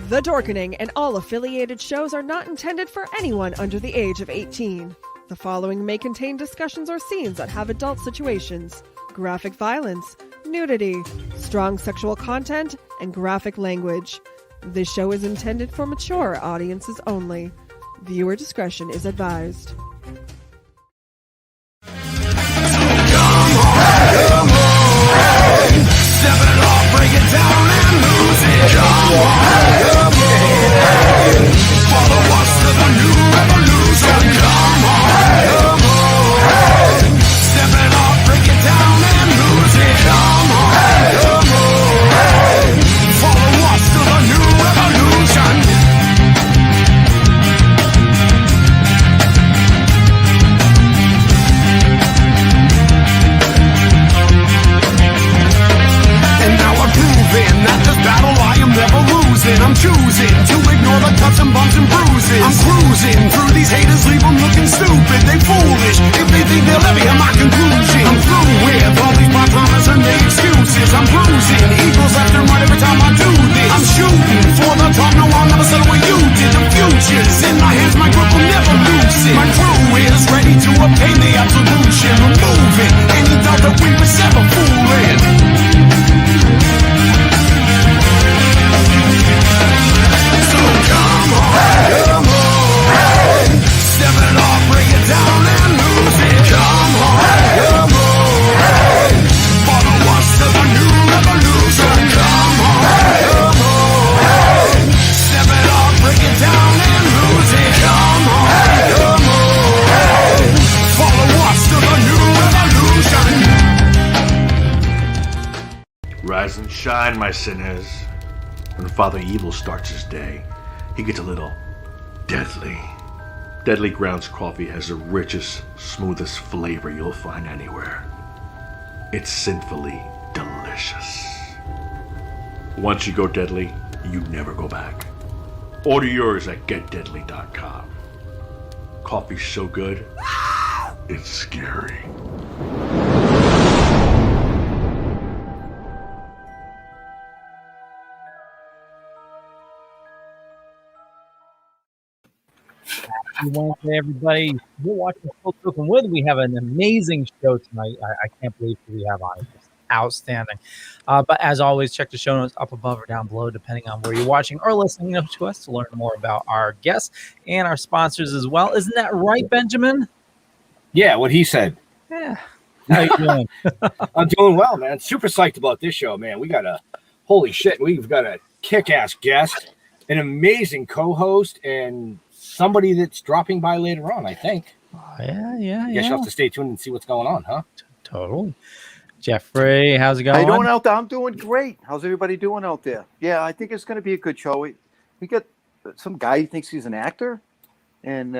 The Dorkening and all affiliated shows are not intended for anyone under the age of 18. The following may contain discussions or scenes that have adult situations, graphic violence, nudity, strong sexual content, and graphic language. This show is intended for mature audiences only. Viewer discretion is advised. Step it off, break it down and lose it. Come on, follow us to the new revolution. Come on, step it off, break it down and lose it. Come on, follow us to the new revolution. That this battle I am never losing. I'm choosing to ignore the cuts and bumps and bruises. I'm cruising through these haters, leave them looking stupid. They foolish if they think they'll ever hear my conclusion. I'm through with all these my promise and the excuses. I'm bruising eagles left and right every time I do this. I'm shooting for the top, no I'll never settle what you did. The future's in my hands, my grip will never loosen. My crew is ready to obtain the absolution. Removing any doubt that we was ever fooling. Come on, step it off, break it down and lose it. Come on, follow us to the new revolution. Come on, step it off, break it down and lose it. Come on, follow us to the new revolution. Rise and shine, my sinners. When Father Evil starts his day, he gets a little deadly. Deadly Grounds coffee has the richest, smoothest flavor you'll find anywhere. It's sinfully delicious. Once you go deadly, you never go back. Order yours at getdeadly.com. Coffee's so good, it's scary. Good Wednesday, everybody. You're watching Still Toking With. We have an amazing show tonight. I can't believe who we have on. It's just outstanding. But as always, check the show notes up above or down below, depending on where you're watching or listening to us, to learn more about our guests and our sponsors as well. Isn't that right, Benjamin? Yeah, what he said. Yeah. How you doing? I'm doing well, man. Super psyched about this show, man. We've got a kick-ass guest, an amazing co-host, and somebody that's dropping by later on, I think. Yeah. Guess you'll have to stay tuned and see what's going on, huh? Totally. Jeffrey, how's it going? How you doing out there? I'm doing great. How's everybody doing out there? Yeah, I think it's going to be a good show. We got some guy who thinks he's an actor, and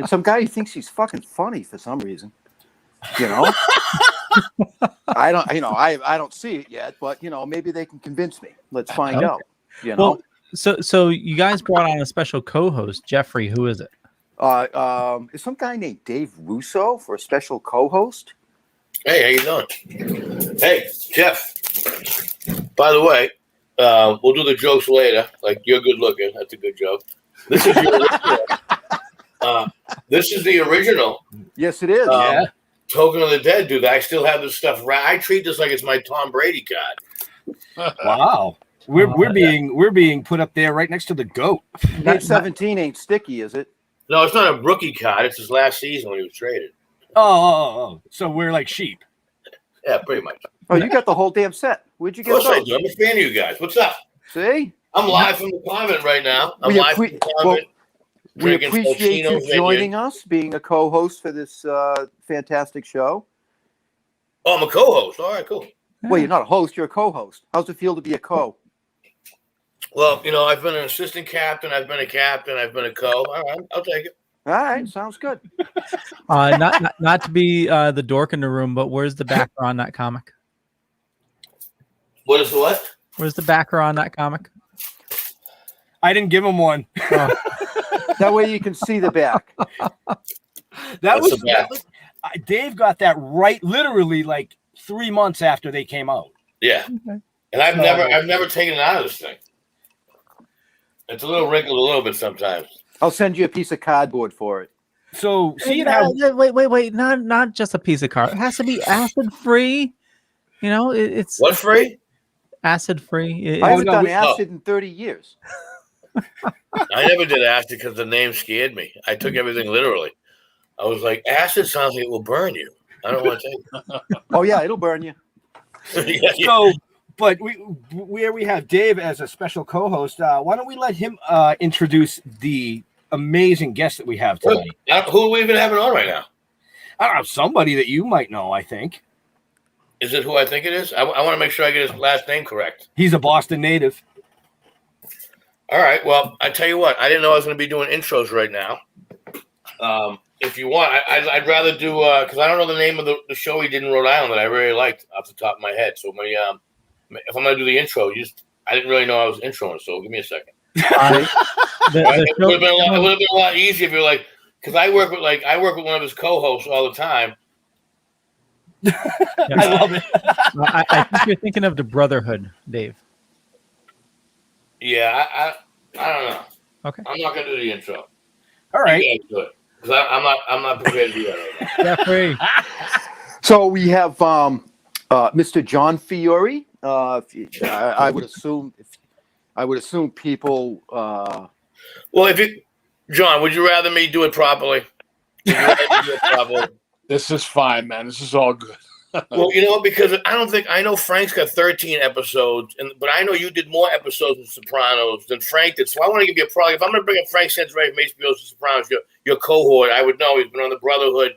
some guy who thinks he's fucking funny for some reason. You know, I don't see it yet, but maybe they can convince me. Let's find out. Well, So you guys brought on a special co-host, Jeffrey. Who is it? Is some guy named Dave Russo for a special co-host? Hey, how you doing? Hey, Jeff. By the way, we'll do the jokes later. Like, you're good looking. That's a good joke. This is the original. This is the original. Yes, it is. Yeah. Token of the Dead, dude. I still have this stuff. I treat this like it's my Tom Brady card. Wow. We're being put up there right next to the GOAT. That 17 ain't sticky, is it? No, it's not a rookie card. It's his last season when he was traded. Oh. So we're like sheep. Yeah, pretty much. Oh, you got the whole damn set. Where'd you Of get course those? I do. I'm a fan of you guys. What's up? See? I'm live from the convent right now. I'm live from the convent. We appreciate you joining us, being a co-host for this fantastic show. Oh, I'm a co-host. All right, cool. Well, you're not a host, you're a co-host. How's it feel to be a co? Well, I've been an assistant captain, I've been a captain, I've been a co. All right, I'll take it. All right, sounds good. Not to be the dork in the room, but where's the backer on that comic? What is what? Where's the backer on that comic? I didn't give him one. Oh. That way you can see the back. Dave got that right literally like 3 months after they came out. Yeah. Okay. And I've never taken it out of this thing. It's a little wrinkled a little bit sometimes. I'll send you a piece of cardboard for it. So seeing how Wait, not just a piece of card. It has to be acid free. You know, it's What free? acid free. I haven't done acid in 30 years. I never did acid because the name scared me. I took everything literally. I was like, acid sounds like it will burn you. I don't want to take it. Oh yeah, it'll burn you. Yeah. So, but we have Dave as a special co-host. Why don't we let him introduce the amazing guest that we have tonight? Who are we even having on right now? I don't know, somebody that you might know. I think Is it who I think it is? I want to make sure I get his last name correct. he's a Boston native. All right. Well, I tell you what. I didn't know I was going to be doing intros right now. If you want, I'd rather do because I don't know the name of the show he did in Rhode Island that I really liked off the top of my head. So if I'm going to do the intro, I didn't really know I was introing. So give me a second. It would have been a lot easier if you're like, because I work with one of his co-hosts all the time. I love it. I think you're thinking of the Brotherhood, Dave. Yeah, I don't know. Okay. I'm not going to do the intro. All right. You guys do it because I'm not prepared to do that right now. Jeffrey. So we have Mr. John Fiore. I would assume people. Well, John, would you rather me do it properly? Would you rather me do it properly? This is fine, man. This is all good. Well, because I know Frank's got 13 episodes, but I know you did more episodes in Sopranos than Frank did. So I want to give you a product. If I'm going to bring up Frank Santorelli from HBO's Sopranos, your cohort, I would know he's been on the Brotherhood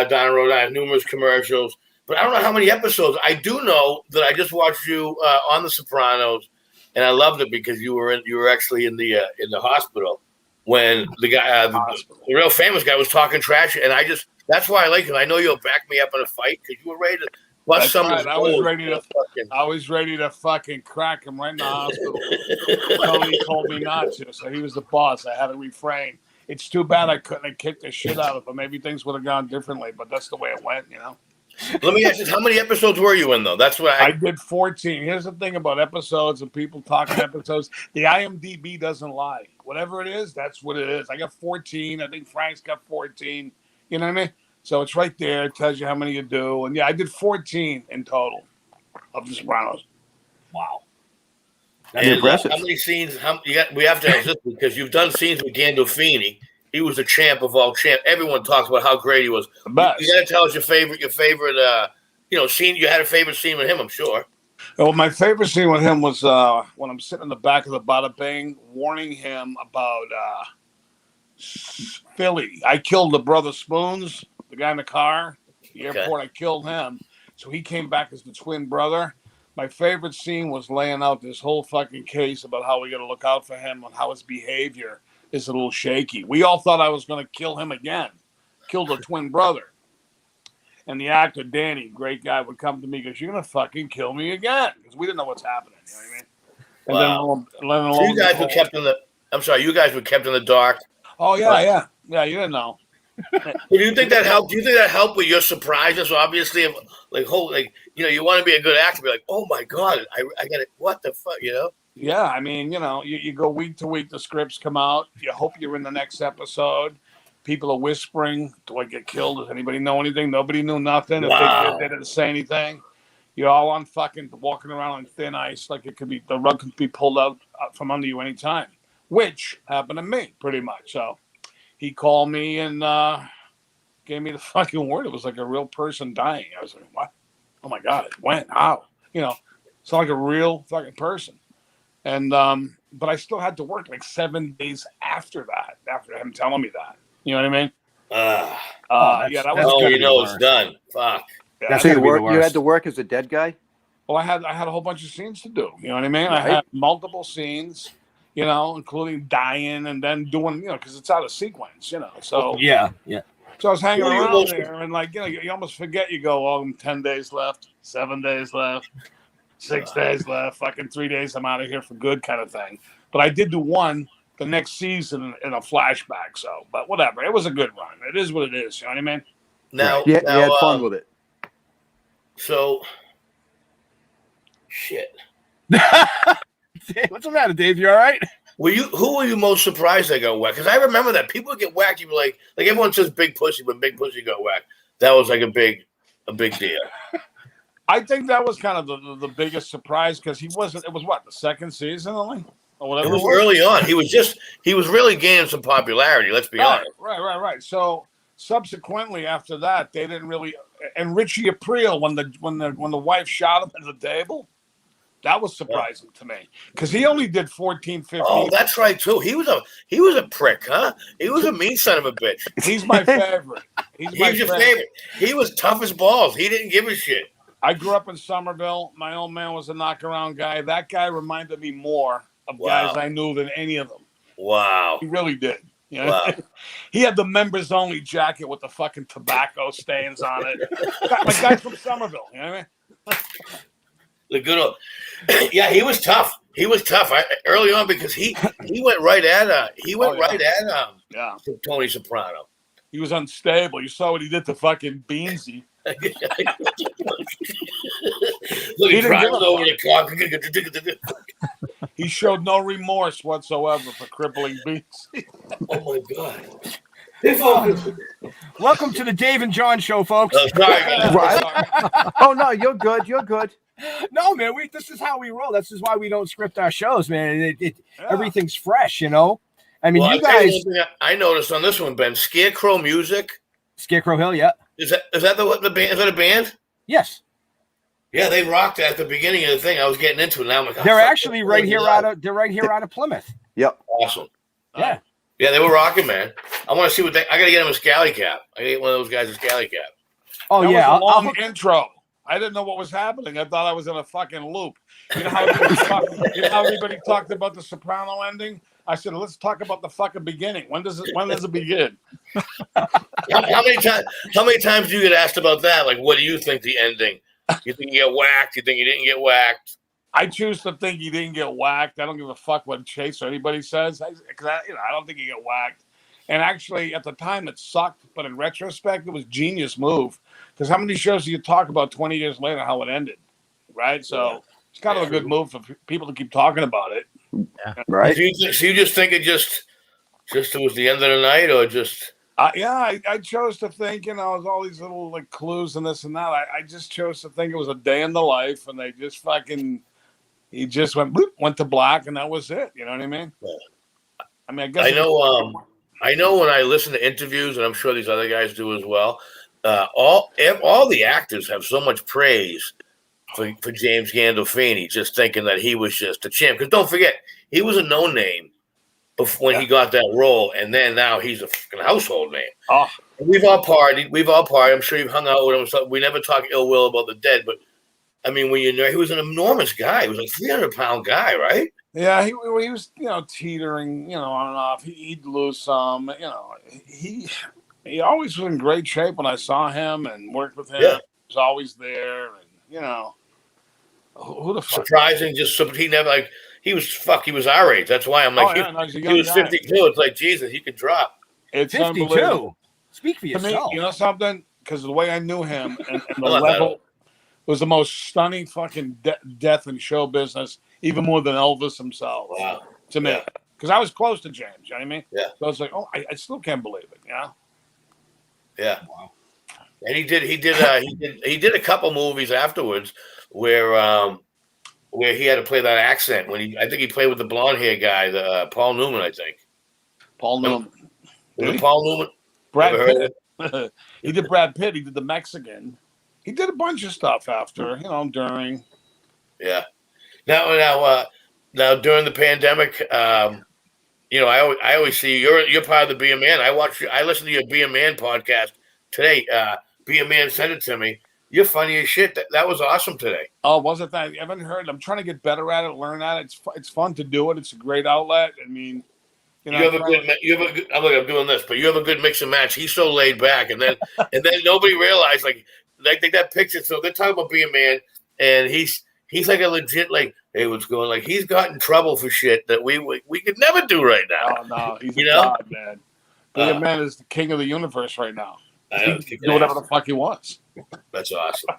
down in Rhode Island, numerous commercials. But I don't know how many episodes. I do know that I just watched you on the Sopranos, and I loved it because you were actually in the hospital when the guy, the real famous guy, was talking trash, and that's why I like him. I know you'll back me up in a fight because you were ready to bust someone's I was ready to fucking crack him right in the hospital. Tony told me not to, so he was the boss. I had to refrain. It's too bad I couldn't have kicked the shit out of him. Maybe things would have gone differently, but that's the way it went, you know. Let me ask you, how many episodes were you in, though? That's what I did 14. Here's the thing about episodes and people talking episodes. The IMDb doesn't lie. Whatever it is, that's what it is. I got 14. I think Frank's got 14. You know what I mean? So it's right there. It tells you how many you do. And yeah, I did 14 in total of The Sopranos. Wow. That's impressive. How many scenes? We have to ask this because you've done scenes with Gandolfini. He was the champ of all champ. Everyone talks about how great he was. The best. You got to tell us your favorite scene. You had a favorite scene with him, I'm sure. Well, my favorite scene with him was when I'm sitting in the back of the Bada Bing warning him about Philly. I killed the brother Spoons, the guy in the car, the airport. I killed him. So he came back as the twin brother. My favorite scene was laying out this whole fucking case about how we got to look out for him and how his behavior is a little shaky. We all thought I was going to kill him again, killed a twin brother. And the actor, Danny, great guy, would come to me and goes, "You're going to fucking kill me again." Because we didn't know what's happening. You know what I mean? And wow. So you guys were kept in the dark. Oh, yeah. Yeah, you didn't know. Do you think that helped? Do you think that helped with your surprises? Obviously, you want to be a good actor. Be like, oh my god, I got it. What the fuck, you know? Yeah, I mean, you go week to week. The scripts come out. You hope you're in the next episode. People are whispering, "Do I get killed? Does anybody know anything?" Nobody knew nothing. Wow. If they didn't say anything, you're all on fucking walking around on thin ice, like the rug could be pulled out from under you anytime, which happened to me pretty much. So he called me and gave me the fucking word. It was like a real person dying. I was like, what? Oh my God, when? How? It's like a real fucking person. And but I still had to work like 7 days after that, after him telling me that. You know what I mean? That was it's done. Fuck. Yeah, So you had to work as a dead guy? Well, I had a whole bunch of scenes to do. You know what I mean? Right. I had multiple scenes, including dying and then doing, because it's out of sequence, So Yeah. So I was hanging around there and you almost forget. You go, 10 days left, 7 days left, 6 days left, fucking 3 days. I'm out of here for good, kind of thing. But I did do one the next season in a flashback. So, but whatever. It was a good run. It is what it is. You know what I mean? Now, you had fun with it. So, shit. What's the matter, Dave? You all right? Who were you most surprised they got whacked? Because I remember that people get whacked. You were like everyone says big pussy, but big pussy got whacked. That was like a big deal. I think that was kind of the biggest surprise because he wasn't. It was what, the second season only, or whatever. It was early on. He was really gaining some popularity. Let's be honest. Right. So subsequently, after that, they didn't really. And Richie Aprile, when the wife shot him at the table, that was surprising to me because he only did 14, 15. Oh, that's right too. He was a prick, huh? He was a mean son of a bitch. He's my favorite. He's your favorite. He was tough as balls. He didn't give a shit. I grew up in Somerville. My old man was a knockaround guy. That guy reminded me more of guys I knew than any of them. Wow. He really did. You know? Wow. He had the members only jacket with the fucking tobacco stains on it. Like guys from Somerville. You know what I mean? The good old, yeah, he was tough. He was tough early on because he went right at Tony Soprano. He was unstable. You saw what he did to fucking Beansy. Look, he drives over the car. He showed no remorse whatsoever for crippling Beansy. Oh my god. Hey, folks. Welcome to the Dave and John show, folks. Oh, sorry, Right? Oh no, you're good. You're good. No, man, this is how we roll. This is why we don't script our shows, man. Everything's fresh, you know. I mean, you guys. I noticed on this one, Ben, Scarecrow Music. Scarecrow Hill, yeah. Is that the band? Is that a band? Yes. Yeah, they rocked at the beginning of the thing. I was getting into it. Now I'm like, they're actually right here out of Plymouth. Yep. Awesome. Yeah. Yeah, they were rocking, man. I want to see what I got to get him a scally cap. I got to get one of those guys a scally cap. Oh, that yeah. was a long intro. I didn't know what was happening. I thought I was in a fucking loop. You know how everybody talked about the Soprano ending? I said, let's talk about the fucking beginning. When does it begin? How many times do you get asked about that? Like, what do you think the ending? You think you get whacked? You think you didn't get whacked? I choose to think he didn't get whacked. I don't give a fuck what Chase or anybody says. I don't think he get whacked. And actually, at the time, it sucked. But in retrospect, it was a genius move. Because how many shows do you talk about 20 years later how it ended? Right? So it's kind of a good move for people to keep talking about it. Yeah. Right. So you just think it just it was the end of the night, or just? I chose to think, it was all these little like clues and this and that. I just chose to think it was a day in the life, and they just he just went to black, and that was it. You know what I mean? I mean, I guess I know when I listen to interviews, and I'm sure these other guys do as well. All the actors have so much praise for James Gandolfini, just thinking that he was just a champ. Because don't forget, he was a no name when he got that role, and then now he's a fucking household name. Oh. We've all partied. I'm sure you've hung out with him. So we never talk ill will about the dead, but I mean, when you know, he was an enormous guy. He was a 300-pound guy, right? Yeah, he was, teetering, on and off. He'd lose some, He always was in great shape when I saw him and worked with him. Yeah. He was always there, and who the fuck? Surprising, he never he was our age. That's why I'm like, he was 52. It's like, Jesus, he could drop. It's 52. Speak for yourself. To me, you know something? Because the way I knew him and the level was the most stunning fucking death in show business, even more than Elvis himself. Wow. To me, because I was close to James. You know what I mean? Yeah. So I was like, I still can't believe it. Yeah. Yeah. Wow. And he did a couple movies afterwards where he had to play that accent I think he played with the blonde hair guy, the Paul Newman, I think. Paul Newman. Was it Paul Newman? Brad Pitt. He did Brad Pitt. He did the Mexican. He did a bunch of stuff after, during. Yeah. Now during the pandemic, I always see you're part of the Be a Man. I listened to your Be a Man podcast today. Be a Man sent it to me. You're funny as shit. That was awesome today. Oh, wasn't that? I haven't heard. I'm trying to get better at it, learn at it. It's fun to do it. It's a great outlet. I mean, I'm doing this, but you have a good mix and match. He's so laid back, and then nobody realized like that picture. So they're talking about Be a Man, and he's like a legit hey, what's going? Like he's got in trouble for shit that we could never do right now. Oh no, he's a god, man. Be a Man is the king of the universe right now. He can do whatever the fuck he wants. That's awesome.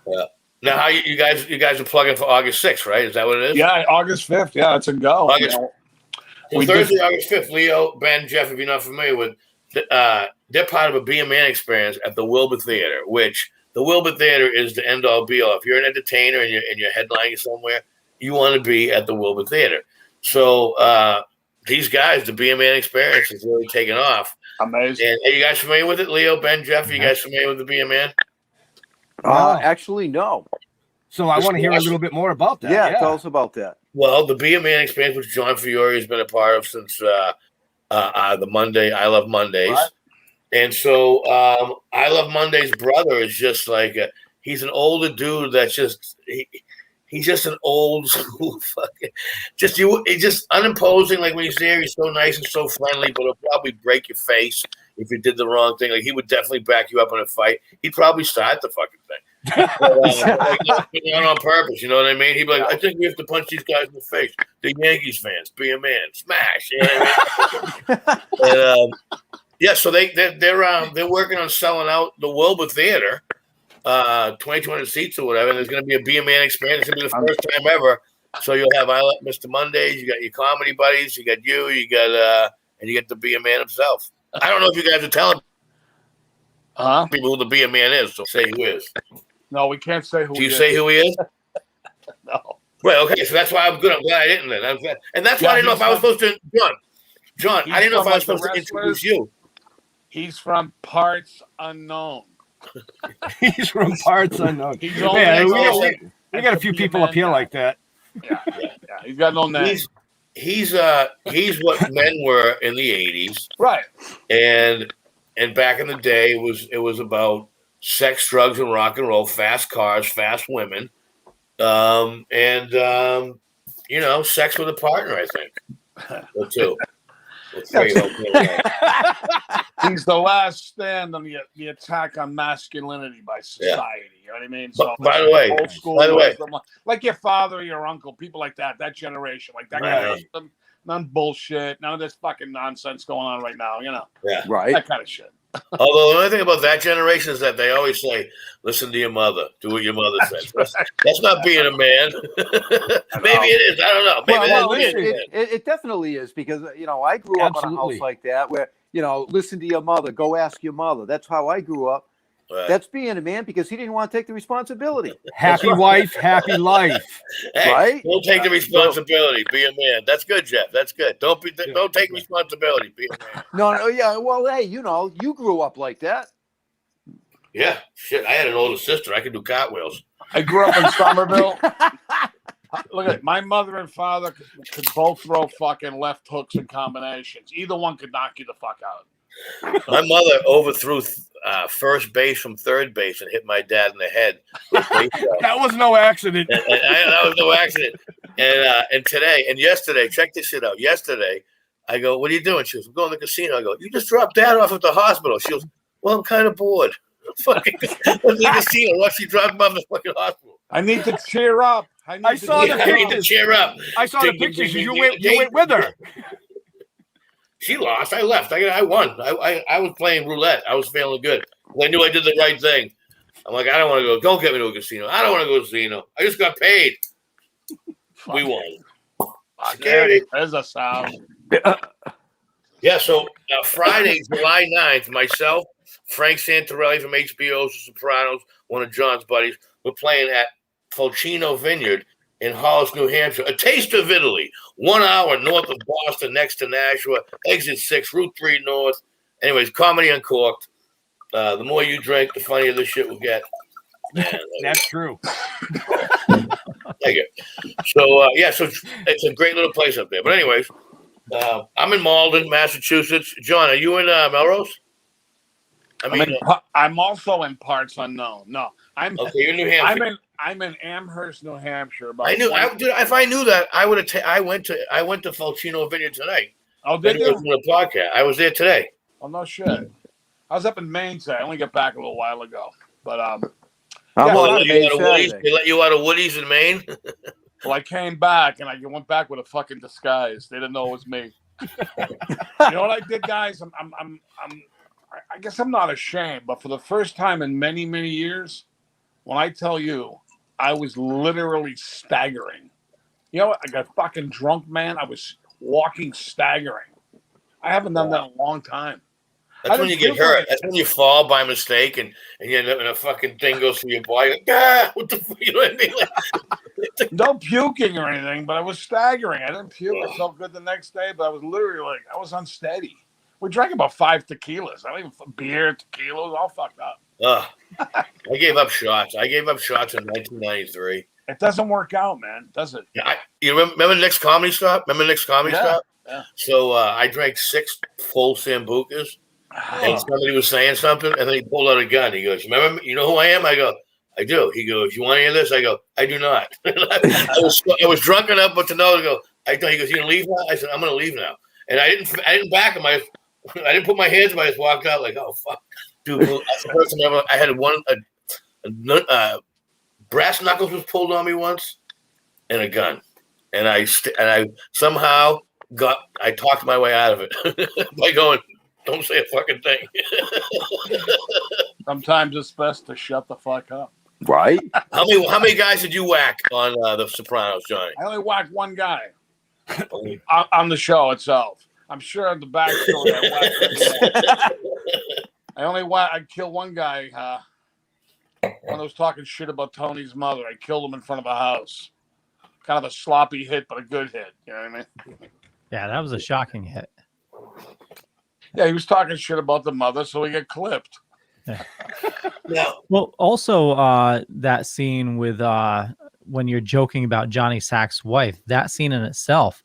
Yeah. Now, how you guys are plugging for August 6th, right? Is that what it is? Yeah, August 5th. Yeah, it's a go. So Thursday, August 5th, Leo, Ben, Jeff, if you're not familiar with, they're part of a Be a Man experience at the Wilbur Theater, which the Wilbur Theater is the end-all, be-all. If you're an entertainer and you're headlining somewhere, you want to be at the Wilbur Theater. So these guys, the Be a Man experience is really taking off. Amazing. And are you guys familiar with it, Leo, Ben, Jeff? Are you guys familiar with the Be a Man? Actually, no. So I want to hear a little bit more about that. Yeah, tell us about that. Well, the Be a Man experience, which John Fiore has been a part of since the Monday, I Love Mondays. Right. And so I Love Mondays' brother is just like, he's an older dude that's just, he's just an old school fucking, he's just unimposing. Like when he's there, he's so nice and so friendly, but he'll probably break your face if you did the wrong thing. Like he would definitely back you up in a fight. He'd probably start the fucking thing. But, not on purpose, you know what I mean? He'd be like, I think we have to punch these guys in the face. The Yankees fans, Be a Man, smash. You know what I mean? And, so they're working on selling out the Wilbur Theater, 2,200 seats or whatever. And there's going to be a Be a Man experience. It's going to be the first time ever. So you'll have I Love Mr. Mondays. You got your comedy buddies. You got and you get the Be a Man himself. I don't know if you guys are telling people who the Be a Man is. So say who is. No, we can't say who. Do you say who he is? No. Well, okay, so that's why I'm good. I'm glad I didn't then. I'm glad. And that's why I didn't know if I was supposed to. John, I didn't know if I was supposed to introduce you. He's from parts unknown. He's from parts unknown. We got a few people up here like that. Yeah. He's got no name. He's what men were in the 80s. Right. And back in the day, it was about sex, drugs, and rock and roll, fast cars, fast women, and sex with a partner, I think. Or two. He's the last stand on the attack on masculinity by society. Yeah. You know what I mean? So, by the way, like your father or your uncle, people like that generation, like that kind of none bullshit, none of this fucking nonsense going on right now. You know? Yeah. Right. That kind of shit. Although the only thing about that generation is that they always say, listen to your mother. Do what your mother says. That's not being a man. Maybe it is. I don't know. Maybe it definitely is because, I grew up in a house like that where, listen to your mother. Go ask your mother. That's how I grew up. Right. That's being a man because he didn't want to take the responsibility. Happy wife, happy life. Hey, right? Don't take the responsibility. Be a man. That's good, Jeff. That's good. Don't take responsibility. Be a man. No, yeah. Well, hey, you grew up like that. Yeah, shit. I had an older sister. I could do cartwheels. I grew up in Somerville. Look at it. My mother and father could both throw fucking left hooks and combinations. Either one could knock you the fuck out. My mother overthrew first base from third base and hit my dad in the head. That was no accident. That was no accident. And yesterday, check this shit out. Yesterday, I go, what are you doing? She goes, I'm going to the casino. I go, you just dropped Dad off at the hospital. She goes, well, I'm kind of bored. Fucking the casino. Why she dropped him off at the fucking hospital? I need to cheer up. I need to cheer up. I saw the pictures. You went with her. She lost. I left. I won. I was playing roulette. I was feeling good. I knew I did the right thing. I'm like, I don't want to go. Don't get me to a casino. I don't want to go to a casino. I just got paid. We won. There's a sound. Yeah, so Friday, July 9th, myself, Frank Santarelli from HBO's Sopranos, one of John's buddies, we're playing at Fulcino Vineyard in Hollis, New Hampshire. A taste of Italy. 1 hour north of Boston, next to Nashua. Exit 6, Route 3 North. Anyways, Comedy Uncorked. The more you drink, the funnier this shit will get. Man, that's true. Thank you. So, so it's a great little place up there. But anyways, I'm in Malden, Massachusetts. John, are you in Melrose? I'm also in parts unknown. No, I'm okay. You're in New Hampshire. I'm in Amherst, New Hampshire. If I knew that, I would have. I went to Fulcino Vineyard tonight. Oh, did you? From the podcast. I was there today. Oh no shit. I was up in Maine today. I only got back a little while ago. But they let you out of Woody's in Maine. Well, I came back and I went back with a fucking disguise. They didn't know it was me. You know what I did, guys? I guess I'm not ashamed, but for the first time in many, many years, when I tell you, I was literally staggering. You know what? I got fucking drunk, man. I was walking staggering. I haven't done that in a long time. That's when you get hurt. That's when you fall by mistake and you end up in a fucking thing goes through your body. Like, ah, what the fuck? You know what I mean? Like, no puking or anything, but I was staggering. I didn't puke. I felt good the next day, but I was literally like, I was unsteady. We drank about 5 tequilas. I don't even beer, tequilas, all fucked up. I gave up shots. I gave up shots in 1993. It doesn't work out, man, does it? Yeah, you remember Nick's Comedy Stop? Remember Nick's Comedy Stop? Yeah. So I drank 6 full Sambucas, and somebody was saying something, and then he pulled out a gun. He goes, "Remember, you know who I am?" I go, "I do." He goes, "You want any of this?" I go, "I do not." I was drunk enough, but to know to go. I thought he goes, "You gonna leave now?" I said, "I'm gonna leave now," and I didn't back him. I didn't put my hands up. I just walked out like, "Oh fuck, dude." That's the first time ever. I had a brass knuckles was pulled on me once, and a gun, and I somehow I talked my way out of it by going, "Don't say a fucking thing." Sometimes it's best to shut the fuck up. Right? How many guys did you whack on the Sopranos, Johnny? I only whacked one guy on the show itself. I'm sure the backstory I killed one guy when I was talking shit about Tony's mother. I killed him in front of a house. Kind of a sloppy hit, but a good hit. You know what I mean? Yeah, that was a shocking hit. Yeah, he was talking shit about the mother, so he got clipped. Yeah. Well, also that scene with when you're joking about Johnny Sack's wife, that scene in itself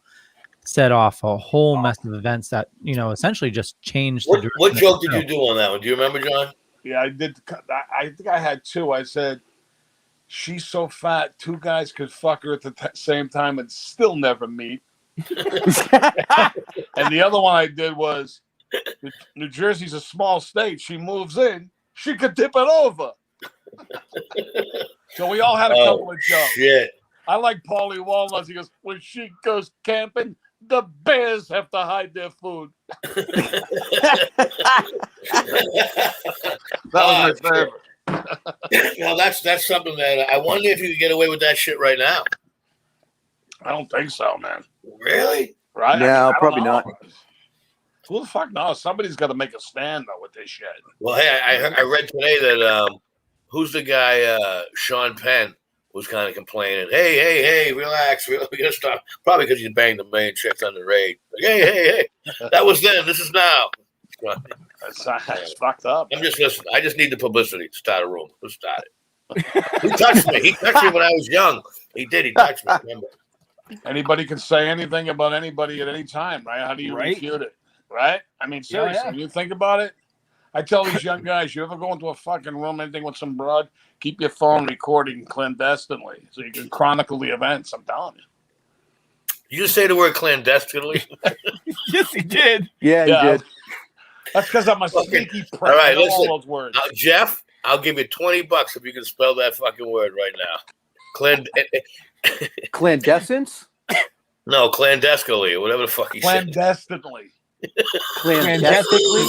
set off a whole mess of events that, essentially just changed. What joke did you do on that one? Do you remember, John? Yeah, I did. I think I had 2. I said, "She's so fat, 2 guys could fuck her at the same time and still never meet." And the other one I did was, New Jersey's a small state. She moves in, she could tip it over. So we all had a couple of jokes. Shit. I like Paulie Walnuts. He goes, "When she goes camping, the bears have to hide their food." That was my favorite. Well, that's something that I wonder if you could get away with that shit right now. I don't think so, man. Really? Right? No, I don't probably know. not. Who the fuck knows? Somebody's got to make a stand though with this shit. Well, hey, I read today that who's the guy? Sean Penn was kind of complaining. Hey, relax. We gotta stop. Probably because he's banged the main chicks on the raid. Like, hey, that was then. This is now. That's fucked up. I'm just listening. I just need the publicity to start a room. Let's start it. He touched me. He touched me when I was young. He did. He touched me. Remember? Anybody can say anything about anybody at any time, right? How do you refute it? Right? I mean, seriously, when you think about it, I tell these young guys, you ever go into a fucking room, anything with some broad, keep your phone recording clandestinely so you can chronicle the events. I'm telling you. You just say the word clandestinely? Yes, he did. Yeah, he did. That's because I'm a sneaky prick. All right, I know listen. all those words. Jeff, I'll give you $20 if you can spell that fucking word right now. Clandescence? No, clandestinely, or whatever the fuck he said. Clandestinely. Clandestinely?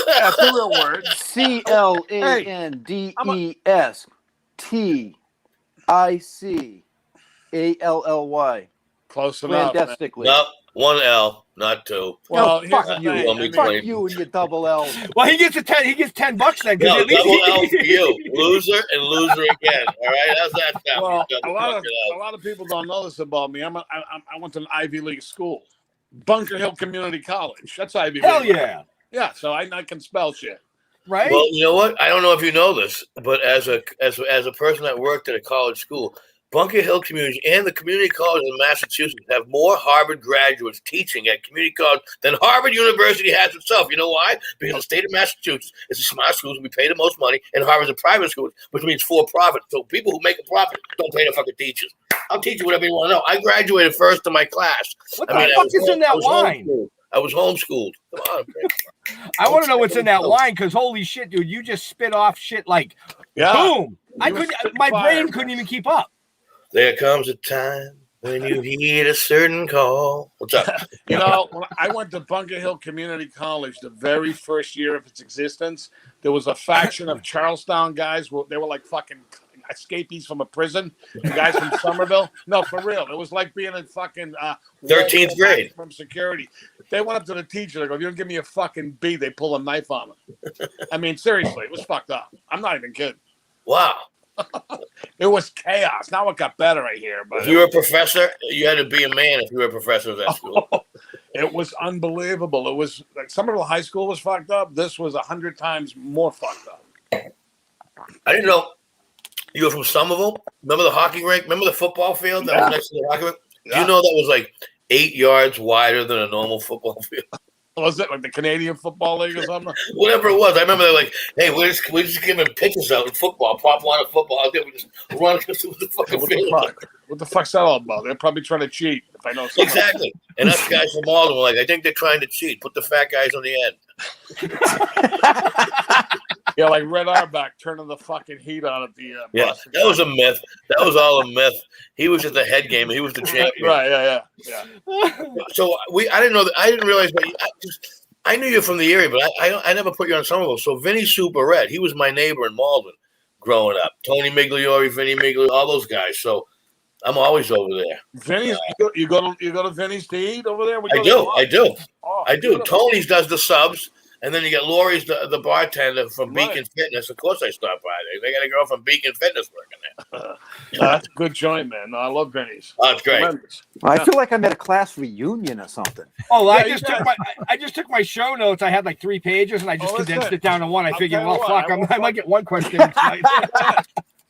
That's a real word. CLANDESTICALLY. Close enough. Clandestinely. No, 1 L, not 2. Well, fuck here's the you. thing. Fuck you and your double L. Well, he gets $10 then. No, At least double L for you. Loser and loser again. All right? How's that sound? Well, You a lot of people don't know this about me. I went to an Ivy League school, Bunker Hill Community College. That's Ivy League. Hell yeah. Yeah, so I can spell shit. Right? Well, you know what? I don't know if you know this, but as a person that worked at a college school, Bunker Hill Community and the community colleges in Massachusetts have more Harvard graduates teaching at community college than Harvard University has itself. You know why? Because the state of Massachusetts is a smart school, we pay the most money, and Harvard's a private school, which means for profit. So people who make a profit don't pay the fucking teachers. I'll teach you whatever you want to know. I graduated first in my class. What the fuck is in that wine? I was homeschooled. Come on, I want to know what's in that wine because holy shit, dude, you just spit off shit like boom. My brain couldn't even keep up. There comes a time when you heed a certain call. What's up? You know, when I went to Bunker Hill Community College the very first year of its existence, there was a faction of Charlestown guys. They were like fucking, escapees from a prison, and guys from Somerville. No, for real. It was like being in fucking 13th grade from security. They went up to the teacher. They go, "If you don't give me a fucking B," they pull a knife on them. I mean, seriously, it was fucked up. I'm not even kidding. Wow. It was chaos. Now it got better, I hear. But if you were a professor, you had to be a man if you were a professor of that school. It was unbelievable. It was like Somerville High School was fucked up. This was 100 times more fucked up. I didn't know you were from Somerville. Remember the hockey rink? Remember the football field that was next to the hockey rink? Do you know that was like 8 yards wider than a normal football field? Was it like the Canadian Football League or something? Whatever it was. I remember they're like, "Hey, we're just giving pitches out in football, pop one of football. Out there, we just run against the fucking field." What the fuck's that all about? They're probably trying to cheat, if I know something. Exactly. And us guys from Malden were like, "I think they're trying to cheat. Put the fat guys on the end." Yeah, like Red Auerbach turning the fucking heat on at the yeah, that was a myth. That was all a myth. He was just the head gamer. He was the champion. Right, yeah. So I didn't know that. I didn't realize that. I knew you from the area, but I never put you on Somerville. So Vinnie Super Red, he was my neighbor in Malden growing up. Tony Migliore, Vinnie Migliore, all those guys. So I'm always over there. Vinny's, you go to Vinny's to eat over there? I do. I do. Tony's does the subs. And then you got Lori's the bartender from Beacon Fitness. Of course, I stopped by there. They got a girl from Beacon Fitness working there. That's a good joint, man. No, I love Vinny's. Oh, it's great. Tremendous. I feel like I'm at a class reunion or something. Oh, I just took my show notes. I had like 3 pages, and I just condensed it down to one. I figured, well, fuck, I might get one question.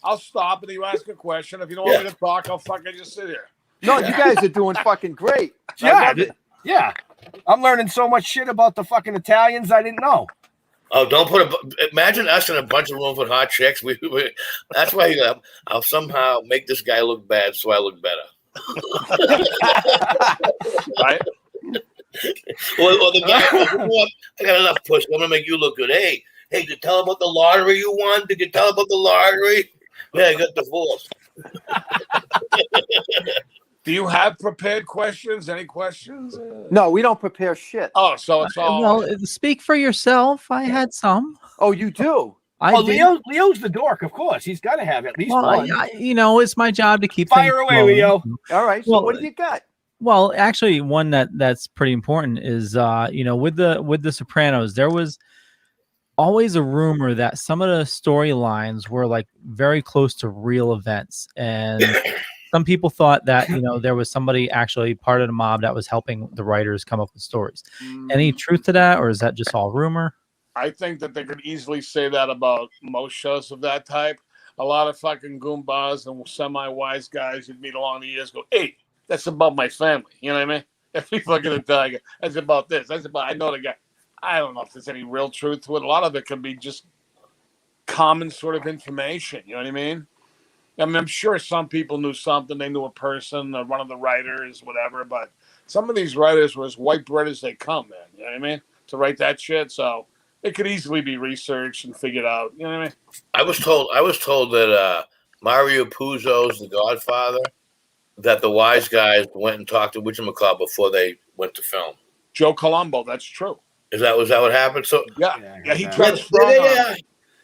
I'll stop and you ask a question. If you don't want me to talk, I'll fucking just sit here. No, you guys are doing fucking great. Yeah. I'm learning so much shit about the fucking Italians I didn't know. Oh, don't put imagine us in a bunch of rooms with hot chicks. That's why I'll somehow make this guy look bad so I look better. Right? Or the guy, I got enough push. I'm gonna make you look good. Hey, did you tell about the lottery you won? Did you tell about the lottery? Yeah, I got divorced. Do you have prepared questions? Any questions? No, we don't prepare shit. Oh, so it's all. Well, speak for yourself. I had some. Oh, you do? Leo's the dork, of course. He's got to have at least one. It's my job to keep Fire away, flowing. Leo. All right. So what do you got? Well, actually, one that's pretty important is with the Sopranos, there was always a rumor that some of the storylines were like very close to real events, and some people thought that there was somebody actually part of the mob that was helping the writers come up with stories. Any truth to that, or is that just all rumor? I think that they could easily say that about most shows of that type. A lot of fucking goombas and semi-wise guys you'd meet along the years go, "Hey, that's about my family." You know what I mean? If people are going to tell you, that's about this. That's about, I know the guy. I don't know if there's any real truth to it. A lot of it can be just common sort of information. You know what I mean? I mean, I'm sure some people knew something. They knew a person or one of the writers, whatever. But some of these writers were as white bread as they come, man. You know what I mean? To write that shit. So it could easily be researched and figured out. You know what I mean? I was told that Mario Puzo's The Godfather, that the wise guys went and talked to whatchamacallit before they went to film. Joe Colombo, that's true. Was that what happened? So yeah, he transferred. Yeah.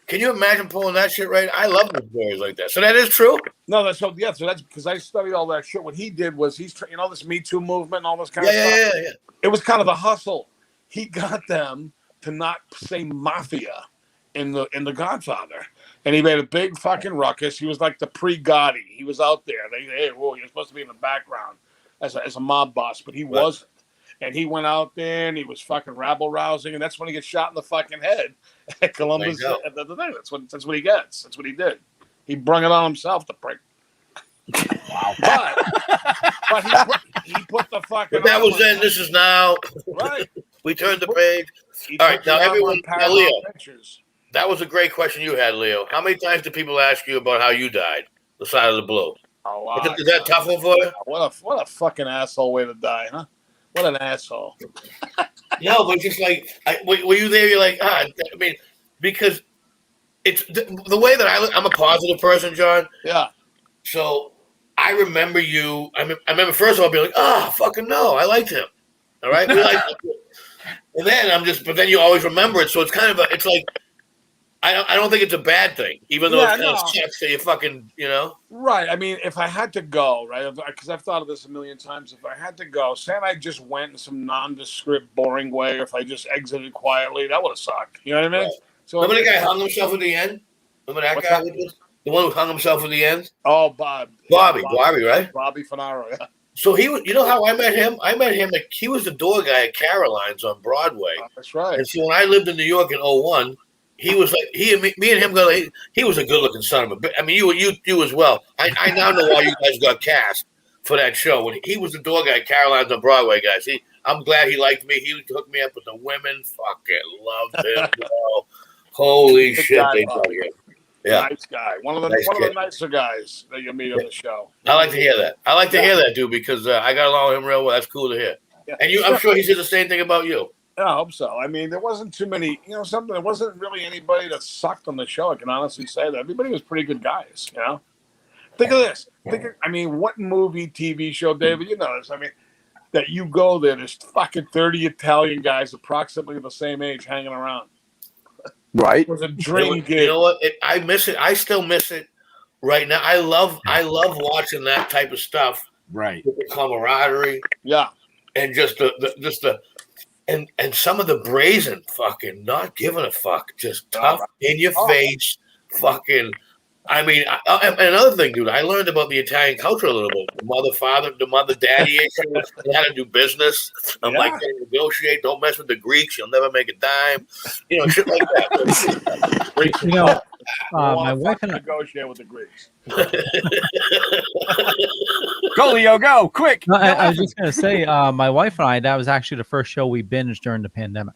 Can you imagine pulling that shit right? I love the stories like that. So that is true? No, that's because I studied all that shit. What he did was this Me Too movement and all this kind of stuff. Yeah. It was kind of a hustle. He got them to not say mafia in the Godfather. And he made a big fucking ruckus. He was like the pre-Gotti. He was out there. You're supposed to be in the background as a mob boss, but he wasn't. And he went out there and he was fucking rabble-rousing, and that's when he gets shot in the fucking head at Columbus. That's what he gets. That's what he did. He brung it on himself, the prick. Wow. But he put the fucking. But that was then. This is now. Right. We turned the page. All right, now everyone. Now, Leo, that was a great question you had, Leo. How many times do people ask you about how you died? The side of the blue. Oh, wow. Is that tough one for you? What a fucking asshole way to die, huh? What an asshole. No, but just like, were you there? You're like, I mean, because it's the way that I'm a positive person, John. Yeah. So I remember you. I remember first of all being like, fucking no, I liked him. All right. We liked him. And then but then you always remember it. So it's kind of it's like, I don't think it's a bad thing, even though Yeah, it's kind of sucks that you fucking, you know. Right. I mean, if I had to go, right, because I've thought of this a million times. If I had to go, say I just went in some nondescript, boring way, or if I just exited quietly, that would have sucked. You know what I mean? Right. So Remember the guy who hung himself at the end? Remember that guy? The one who hung himself at the end? Oh, Bob. Bobby, right? Bobby Finaro, yeah. So he was, you know how I met him? I met him, he was the door guy at Caroline's on Broadway. Oh, that's right. And so when I lived in New York in 2001, he was like, me and him got, he was a good looking son of a bitch. I mean, you as well. I now know why you guys got cast for that show. When he was the door guy at Caroline's on Broadway, guys. I'm glad he liked me. He hooked me up with the women. Fucking loved him. Bro. Holy shit, they got him. Yeah. Nice guy. One of the nicer guys that you meet on the show. I like to hear that. I like to hear that, dude, because I got along with him real well. That's cool to hear. Yeah. And I'm sure he said the same thing about you. I hope so. I mean, there wasn't too many, there wasn't really anybody that sucked on the show. I can honestly say that. Everybody was pretty good guys, you know? Think of this. What movie, TV show, David, you know this. I mean, that you go there, there's fucking 30 Italian guys approximately the same age hanging around. Right. It was a dream game. You know what? I miss it. I still miss it right now. I love watching that type of stuff. Right. With the camaraderie. Yeah. And just and some of the brazen fucking not giving a fuck, just tough in your face, fucking. I mean, another thing, dude. I learned about the Italian culture a little bit. The mother, daddy issue. How to do business. I'm like, negotiate. Don't mess with the Greeks. You'll never make a dime. You know, shit like that. You know, my wife and I negotiate with the Greeks. Go, Leo, go quick. No, I was just gonna say, my wife and I. That was actually the first show we binged during the pandemic.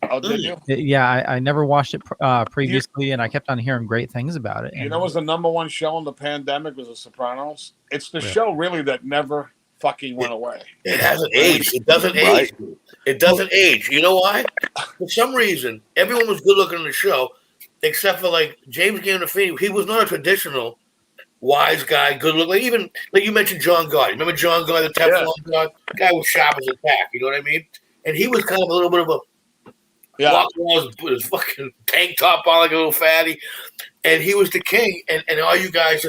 Oh, did you? Yeah, I never watched it previously, and I kept on hearing great things about it. You know, was the #1 show in the pandemic was The Sopranos. It's the show really that never fucking went away. It hasn't aged. It doesn't age. It doesn't age. You know why? For some reason, everyone was good looking on the show, except for like James Gandolfini. He was not a traditional wise guy, good looking. Even like you mentioned, John Gotti. Remember John Gotti, the Teflon guy? The guy was sharp as a tack. You know what I mean? And he was kind of a little bit of a walking around with his fucking tank top on like a little fatty, and he was the king. And all you guys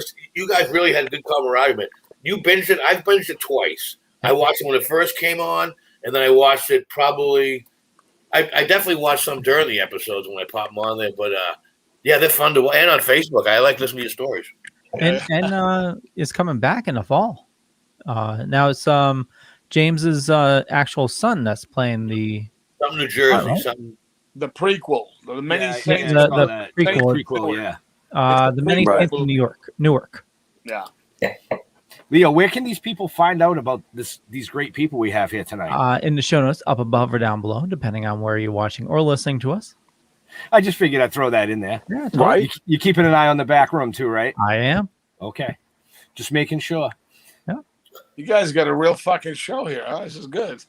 really had a good camaraderie. Man. You binged it. I've binged it twice. I watched it when it first came on, and then I watched it probably. I definitely watched some during the episodes when I pop them on there. But yeah, they're fun to watch. And on Facebook, I like listening to your stories. And it's coming back in the fall. Now it's James's actual son that's playing the. Something New Jersey, something. The prequel, the many saints. The prequel, yeah. The many saints in Newark. Yeah. Leo, where can these people find out about these great people we have here tonight? In the show notes, up above or down below, depending on where you're watching or listening to us. I just figured I'd throw that in there. Yeah, right. You're keeping an eye on the back room too, right? I am. Okay. Just making sure. Yeah. You guys got a real fucking show here. Huh? This is good.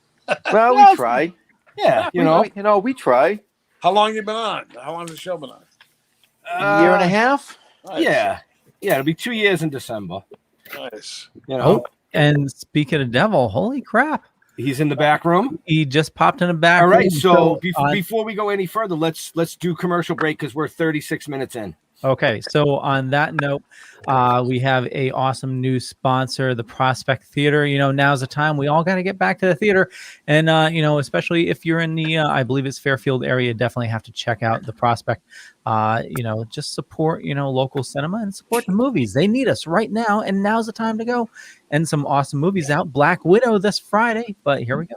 Well, we try. Yeah, we try. How long you been on? How long has the show been on? A year and a half. Nice. Yeah, it'll be 2 years in December. Nice. You know. Oh, and speaking of devil, holy crap! He's in the back room. He just popped in the back room. All right, so before we go any further, let's do commercial break because we're 36 minutes in. Okay, so on that note, we have a awesome new sponsor, the Prospect Theater. You know, now's the time. We all got to get back to the theater. And, you know, especially if you're in the, I believe it's Fairfield area, definitely have to check out the Prospect. You know, just support, local cinema and support the movies. They need us right now, and now's the time to go. And some awesome movies out. Black Widow this Friday, but here we go.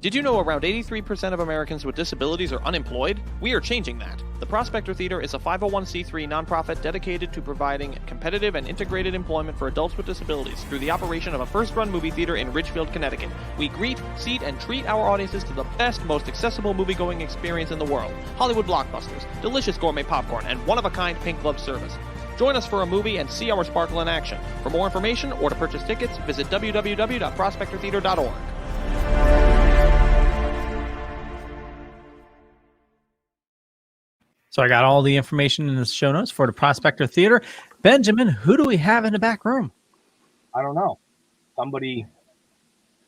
Did you know around 83% of Americans with disabilities are unemployed? We are changing that. The Prospector Theater is a 501c3 nonprofit dedicated to providing competitive and integrated employment for adults with disabilities through the operation of a first-run movie theater in Ridgefield, Connecticut. We greet, seat, and treat our audiences to the best, most accessible movie-going experience in the world. Hollywood blockbusters, delicious gourmet popcorn, and one-of-a-kind pink glove service. Join us for a movie and see our sparkle in action. For more information or to purchase tickets, visit www.prospectortheater.org. So I got all the information in the show notes for the Prospector Theater. Benjamin, who do we have in the back room? I don't know. Somebody.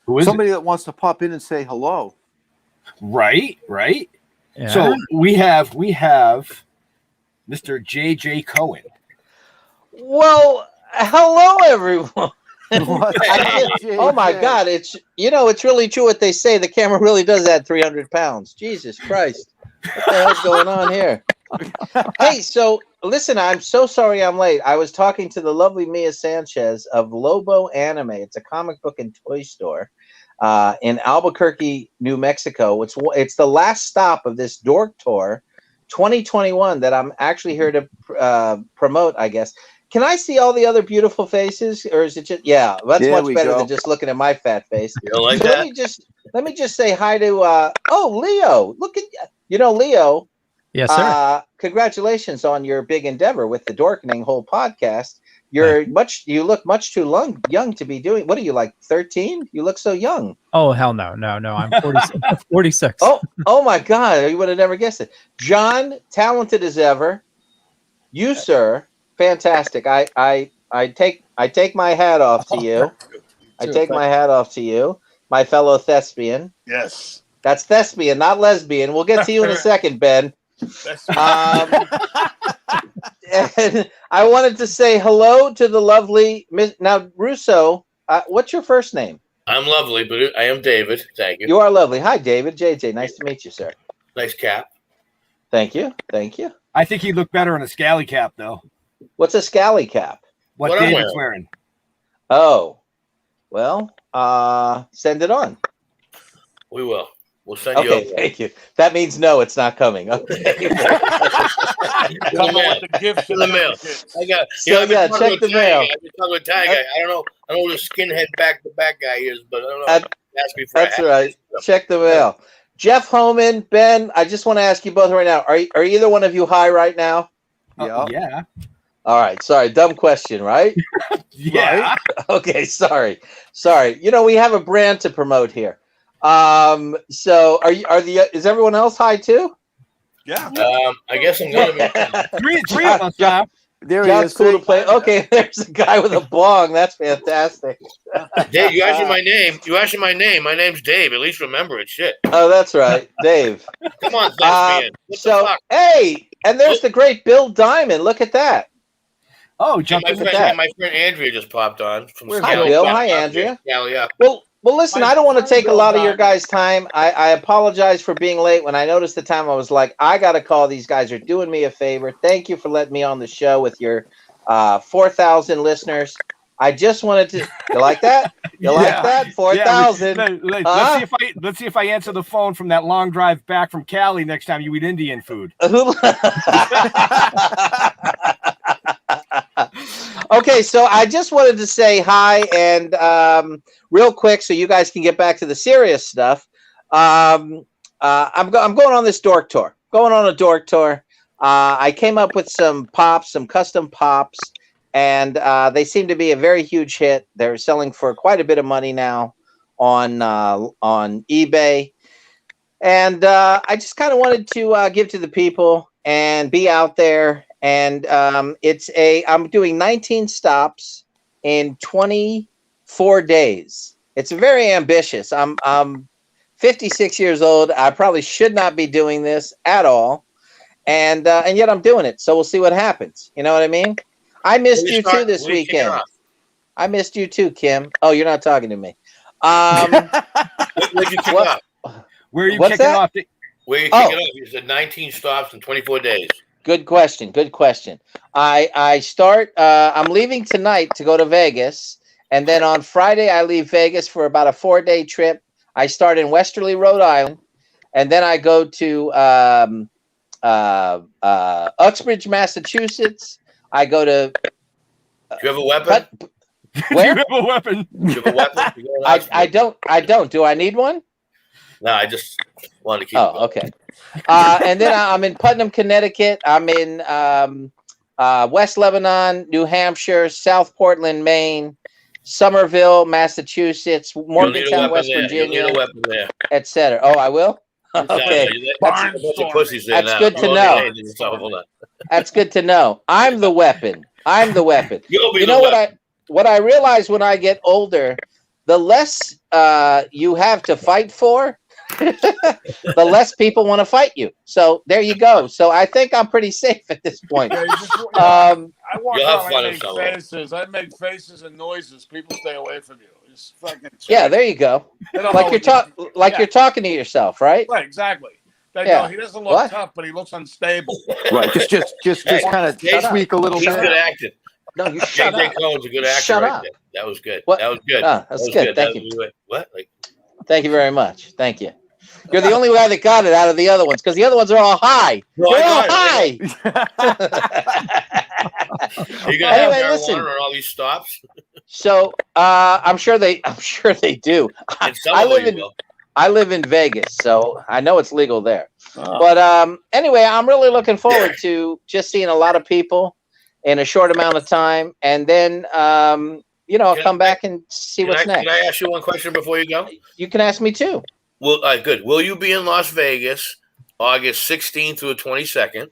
Who is Somebody that wants to pop in and say hello. Right. Yeah. So we have Mr. J.J. Cohen. Well, hello, everyone. Oh my JJ? God! It's really true what they say. The camera really does add 300 pounds. Jesus Christ! What the hell's going on here? Hey, so listen, I'm so sorry I'm late. I was talking to the lovely Mia Sanchez of Lobo Anime. It's a comic book and toy store in Albuquerque, New Mexico. It's the last stop of this Dork Tour 2021 that I'm actually here to promote, I guess. Can I see all the other beautiful faces, or is it just that's much better than just looking at my fat face. You don't like So that? let me just say hi to Leo. Look at Leo. Yes, sir. Congratulations on your big endeavor with the Dorkening whole podcast. You look much too young to be doing. What are you, like 13? You look so young. Oh hell no. I'm 46. Oh my God! You would have never guessed it. John, talented as ever. You, sir, fantastic. I take my hat off to you. I take my hat off to you, my fellow thespian. Yes. That's thespian, not lesbian. We'll get to you in a second, Ben. And I wanted to say hello to the lovely Miss. Now, Russo, what's your first name? I'm lovely, but I am David. Thank you. You are lovely. Hi, David. JJ, nice to meet you, sir. Nice cap. Thank you. I think he'd look better in a scally cap, though. What's a scally cap? What I'm David's wearing. Oh, well, send it on. We will. We'll send you Okay, over. thank you. That means no, it's not coming. Okay. In the mail. The gifts In the mail. I got. So, I've been talking check to the mail. I've been talking with Tag guy. I don't know who the skinhead back guy is, but I don't know. Ask me for That's right. Check the mail. Jeff Homan, Ben, I just want to ask you both right now. Are either one of you high right now? Yeah. All right. Sorry. Dumb question, right? Yeah. Right? Okay. Sorry. We have a brand to promote here. So is everyone else high too? Yeah. I guess I'm going to be. Three of us now. There he John's is. cool to play. Okay, there's a guy with a bong. That's fantastic. Dave, you asked me my name. My name's Dave. At least remember it. Shit. Oh, that's right, Dave. Come on, thespian. What the fuck? Hey, and there's the great Bill Diamond. Look at that. Oh, And my friend Andrea just popped on from Hi, Scally. Bill. Hi, Andrea. Scally up. Well, listen, I don't want to take a lot of your guys' time. I apologize for being late. When I noticed the time, I was like, I got to call. These guys are doing me a favor. Thank you for letting me on the show with your 4,000 listeners. I just wanted to. You like that? You like that? 4,000. Let's see if I answer the phone from that long drive back from Cali next time you eat Indian food. Okay, so I just wanted to say hi and real quick, so you guys can get back to the serious stuff. I'm going on this dork tour. Going on a dork tour. I came up with some custom pops, and they seem to be a very huge hit. They're selling for quite a bit of money now on eBay, and I just kind of wanted to give to the people and be out there. And I'm doing 19 stops in 24 days. It's very ambitious. I'm 56 years old. I probably should not be doing this at all. And yet I'm doing it. So we'll see what happens. You know what I mean? I missed you too this weekend. I missed you too, Kim. Oh, you're not talking to me. Where'd you kick off? Where are you kicking off? Where are you kicking off? You said 19 stops in 24 days. Good question. I start. I'm leaving tonight to go to Vegas, and then on Friday I leave Vegas for about a 4-day trip. I start in Westerly, Rhode Island, and then I go to Uxbridge, Massachusetts. I go to. Do you have a weapon? Where? Do you have a weapon? Do you have a weapon? I don't. Do I need one? No, I just wanted to keep. Oh, okay. And then I'm in Putnam, Connecticut. I'm in West Lebanon, New Hampshire, South Portland, Maine, Somerville, Massachusetts, Morgantown, West Virginia, etc. Oh, I will? Okay. That's good to know. That's good to know. I'm the weapon. You know what what I realize when I get older, the less you have to fight for, the less people want to fight you. So there you go. So I think I'm pretty safe at this point. I walk You'll have around fun and in make some way. faces. I make faces and noises. People stay away from you. It's fucking Yeah, there you go. They don't Like know you're what you're talking to yourself, right? Right, exactly. They Yeah. know he doesn't look What? tough, but he looks unstable. Right. Just kind of tweak a little He's bit. good acting. No, you shut JJ up. Cohen's a good actor Shut right up. there. That was good. What? That was good. Ah, that's good. Thank you. What? Like, Thank you very much. Thank you. You're the only guy that got it out of the other ones because the other ones are all high. No, They're all I high. are you gonna have Anyway, marijuana listen. on all these stops? So I'm sure they do. And some I of live them in will. I live in Vegas, so I know it's legal there. Oh. But anyway, I'm really looking forward to just seeing a lot of people in a short amount of time, and then I'll come back and see what's next. Can I ask you one question before you go? You can ask me too. Well, good. Will you be in Las Vegas August 16th through the 22nd?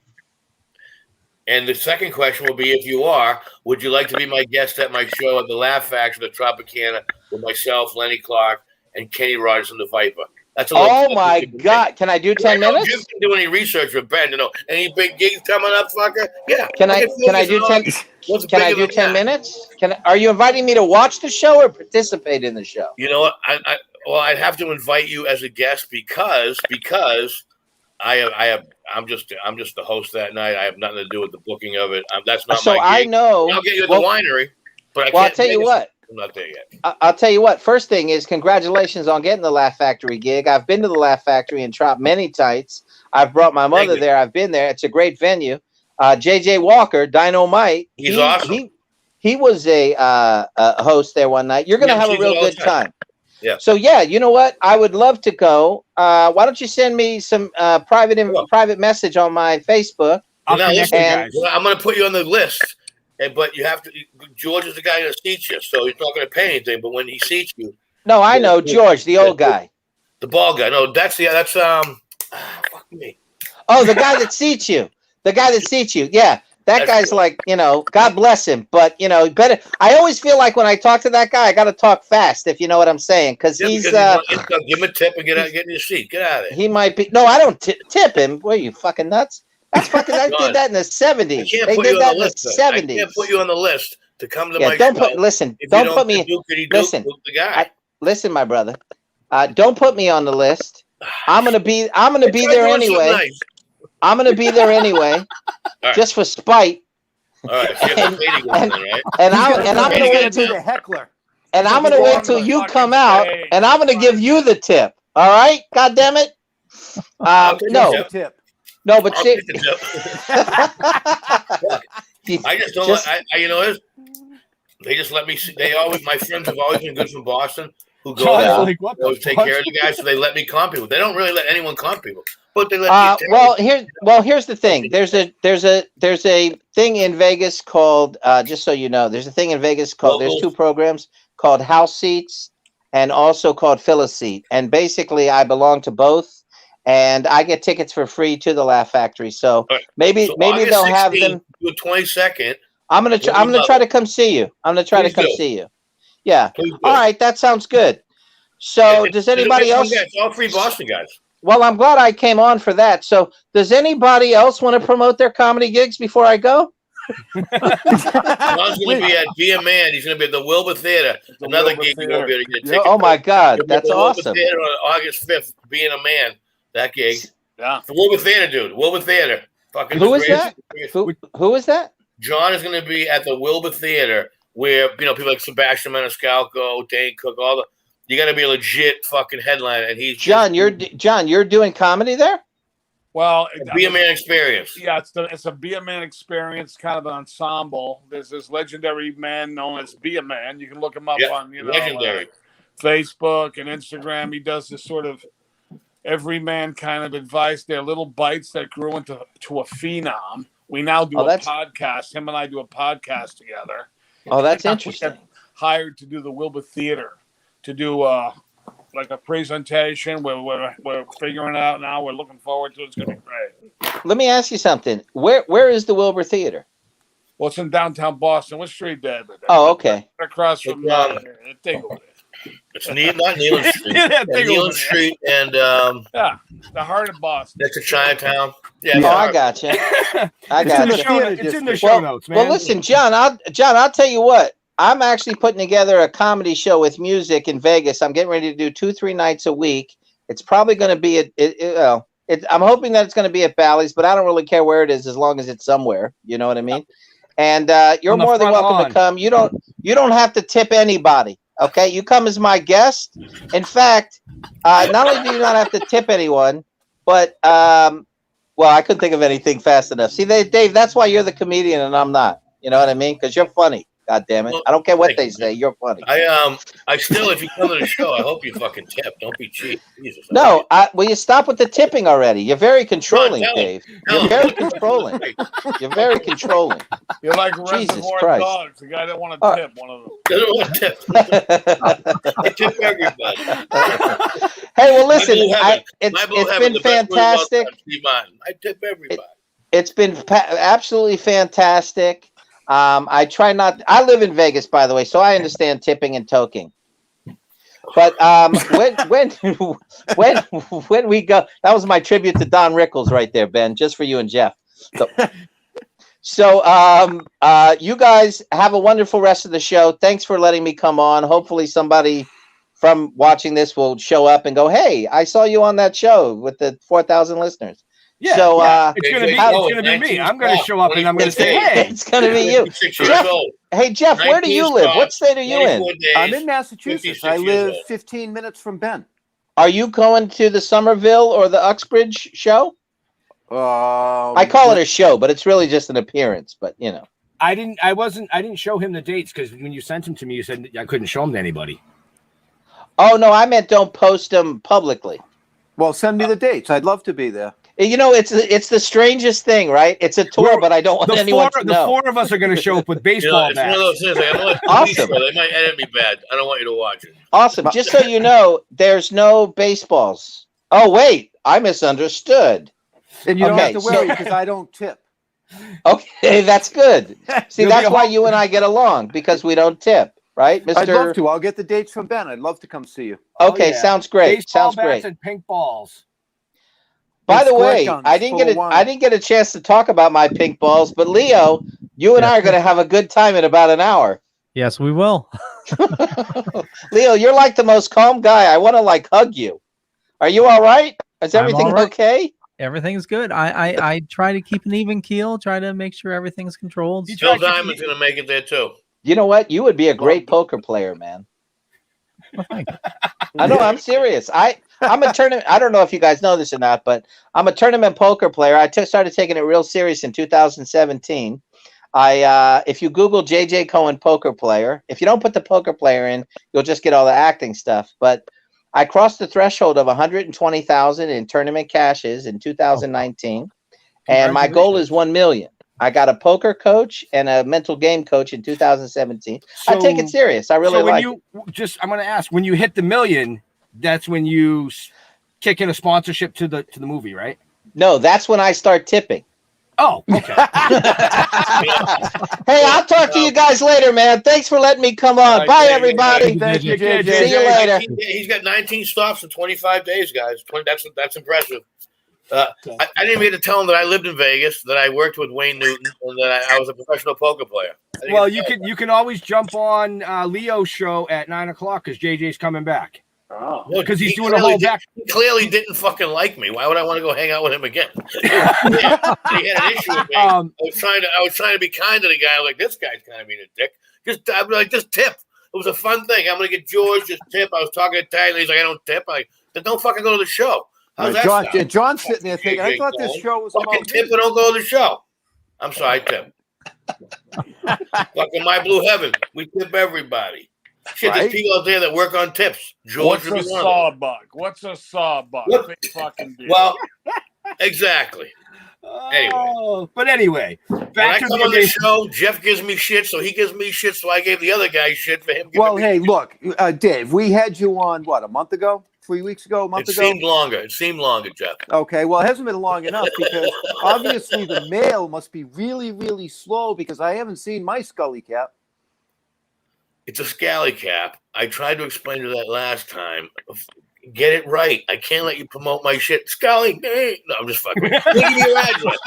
And the second question will be, if you are, would you like to be my guest at my show at the Laugh Factory, the Tropicana, with myself, Lenny Clark, and Kenny Rogers and the Viper? That's a little Oh my God! Can I do 10 minutes? You can do any research with Ben. You know, any big gigs coming up, fucker? Yeah. Can I do 10? Can I do 10 minutes? Are you inviting me to watch the show or participate in the show? You know what? I'd have to invite you as a guest because I'm just the host that night. I have nothing to do with the booking of it. That's not So my I gig. know. I'll get you at the winery, but I'll tell you what. I'm not there yet. I'll tell you what. First thing is, congratulations on getting the Laugh Factory gig. I've been to the Laugh Factory in Trop many times. I've brought my mother there. I've been there. It's a great venue. JJ Walker, Dynamite. He's awesome. He was a host there one night. You're going to have a real good time. Yeah. So yeah, you know what? I would love to go. Why don't you send me some private message on my Facebook? I'm going to put you on the list, but you have to. George is the guy that seats you, so he's not going to pay anything. But when he seats you, no, I know George, the old guy, the bald guy. No, that's fuck me. Oh, the guy that seats you. The guy that seats you. Yeah. That guy's like, God bless him. But, better. I always feel like when I talk to that guy, I got to talk fast, if you know what I'm saying. Because he's. Give him a tip and get in your seat. Get out of there. He might be. No, I don't tip him. What are you, fucking nuts? That's fucking. I did that in the 70s. They did that in the 70s. I can't put you on the list to come to my show. Don't put me. Listen, my brother. Don't put me on the list. I'm gonna be there anyway. Nice. I'm going to be there anyway, just for spite. All right. And I'm going to wait till the heckler. And I'm going to wait till you come out, and I'm going to give you the tip. All right? God damn it. No. No, but see. I just don't. They just let me see. My friends have always been good from Boston who go there, take care of the guys, so they let me comp people. They don't really let anyone comp people. But they let here's the thing. There's a thing in Vegas called just so you know, there's a thing in Vegas called there's two programs called House Seats and also called Fill a Seat. And basically I belong to both and I get tickets for free to the Laugh Factory. So maybe they'll have them the 22nd. I'm gonna try to come see you. I'm gonna try to come see you. Yeah. All right, that sounds good. So does anybody else? It's all free Boston guys. Well, I'm glad I came on for that. So does anybody else want to promote their comedy gigs before I go? John's going to be at Be a Man. He's going to be at the Wilbur Theater. Another gig you're going to be able to get tickets. Oh, my God. That's awesome. Wilbur Theater on August 5th, Being a Man. That gig. Yeah. The Wilbur Theater, dude. Wilbur Theater. Fucking Who is that? Who is that? John is going to be at the Wilbur Theater where, people like Sebastian Maniscalco, Dane Cook, all the... You got to be a legit fucking headliner, and he's John. You're doing comedy there. Well, Be a Man experience. Yeah, it's a Be a Man experience, kind of an ensemble. There's this legendary man known as Be a Man. You can look him up on legendary Facebook and Instagram. He does this sort of everyman kind of advice. They're little bites that grew into a phenom. We now do a podcast. Him and I do a podcast together. Oh, that's interesting. We hired to do the Wilbur Theater. To do like a presentation we're figuring out now. We're looking forward to it. It's going to be great. Let me ask you something. Where is the Wilbur Theater? Well, it's in downtown Boston. What street, Dad? Oh, okay. Across from It's, the thing over there. It's not Nealon Street. Yeah, Nealon Street and yeah, the heart of Boston. next to Chinatown. Yeah, Oh, I got you. I got you. It's in the show notes, man. Well, listen, John. I'll tell you what. I'm actually putting together a comedy show with music in Vegas. I'm getting ready to do 2-3 nights a week. It's probably going to be I'm hoping that it's going to be at Bally's, but I don't really care where it is as long as it's somewhere. You know what I mean? And you're more than welcome to come. You don't have to tip anybody. Okay, you come as my guest. In fact, not only do you not have to tip anyone, but well, I couldn't think of anything fast enough. See, Dave, that's why you're the comedian and I'm not. You know what I mean? Because you're funny. God damn it! I don't care what they say. You're funny. I still, if you come to the show, I hope you fucking tip. Don't be cheap. Jesus. No, will you stop with the tipping already? You're very controlling, Dave. You're very controlling. You're very controlling. You're like Jesus Reservoir Christ. Dogs. The guy that want to tip one of them. Doesn't want to tip. I tip everybody. Hey, well, listen. My Blue It's Heaven, been the best movie of all fantastic. time, Steve Martin. I tip everybody. It's been absolutely fantastic. I try not. I live in Vegas, by the way, so I understand tipping and toking. But when we go, that was my tribute to Don Rickles right there, Ben, just for you and Jeff. So you guys have a wonderful rest of the show. Thanks for letting me come on. Hopefully somebody from watching this will show up and go, "Hey, I saw you on that show with the 4,000 listeners." Yeah, so it's gonna be me. I'm gonna show up and I'm gonna say, "Hey, it's gonna be you." Jeff, hey Jeff, where do you live? What state are you in? I'm in Massachusetts. I live 15 minutes from Ben. Are you going to the Somerville or the Uxbridge show? I call it a show, but it's really just an appearance. But you know, I didn't show him the dates because when you sent them to me, you said I couldn't show them to anybody. Oh no, I meant don't post them publicly. Well, send me the dates. I'd love to be there. You know, it's the strangest thing, right? It's a tour, but I don't want anyone to know. The four of us are going to show up with baseball it's one of those things. Like, I'm like, awesome. They might edit me bad. I don't want you to watch it. Awesome. Just so you know, there's no baseballs. Oh wait, I misunderstood. And you don't have to worry because I don't tip. Okay, that's good. See, that's why you and I get along, because we don't tip, right, Mr. I'd love to. I'll get the dates from Ben. I'd love to come see you. Okay, sounds great. Baseball sounds bats great. and pink balls. By the way, I didn't get a chance to talk about my pink balls, but Leo, you and I are going to have a good time in about an hour. Yes, we will. Leo, you're like the most calm guy. I want to hug you. Are you all right? Is everything okay? Everything's good. I try to keep an even keel, try to make sure everything's controlled. Phil Diamond's going to make it there too. You know what? You would be a great poker player, man. I know. I'm serious. I'm a tournament. I don't know if you guys know this or not, but I'm a tournament poker player. I started taking it real serious in 2017. If you Google JJ Cohen poker player, if you don't put the poker player in, you'll just get all the acting stuff. But I crossed the threshold of 120,000 in tournament cashes in 2019, and my goal is 1 million. I got a poker coach and a mental game coach in 2017. I take it serious. I really like it. I'm going to ask, when you hit the million, that's when you kick in a sponsorship to the movie, right? No, that's when I start tipping. Oh, okay. Hey, I'll talk to you guys later, man. Thanks for letting me come on. Bye, everybody. Thank you, JJ. See you later. He's got 19 stops in 25 days, guys. That's impressive. I didn't even get to tell him that I lived in Vegas, that I worked with Wayne Newton, and that I was a professional poker player. Well, you can always jump on Leo's show at 9:00 because JJ's coming back. Oh, because he's doing a whole back. He clearly didn't fucking like me. Why would I want to go hang out with him again? He had an issue with me. I was trying to be kind to the guy. I was like, this guy's kind of being a dick. I'd be like, just tip. It was a fun thing. I'm gonna get George, just tip. I was talking to Tyler. He's like, I don't tip. Then don't fucking go to the show. How's that John's sitting there thinking, I thought this show was fucking about tip and don't go to the show. I'm sorry, tip. Fucking my blue heaven. We tip everybody. Shit, there's people out there that work on tips. George What's a sawbuck? What's a sawbuck? Big fucking deal. Well, exactly. But anyway, back to the show. Jeff gives me shit, so he gives me shit, so I gave the other guy shit for him. Well, hey, look, Dave, we had you on, a month ago? 3 weeks ago, a month It ago? seemed longer. It seemed longer, Jeff. Okay, well, it hasn't been long enough because obviously the mail must be really, really slow because I haven't seen my Scully cap. It's a scally cap. I tried to explain to that last time. Get it right. I can't let you promote my shit. Scully, hey. No, I'm just fucking. Give me your address.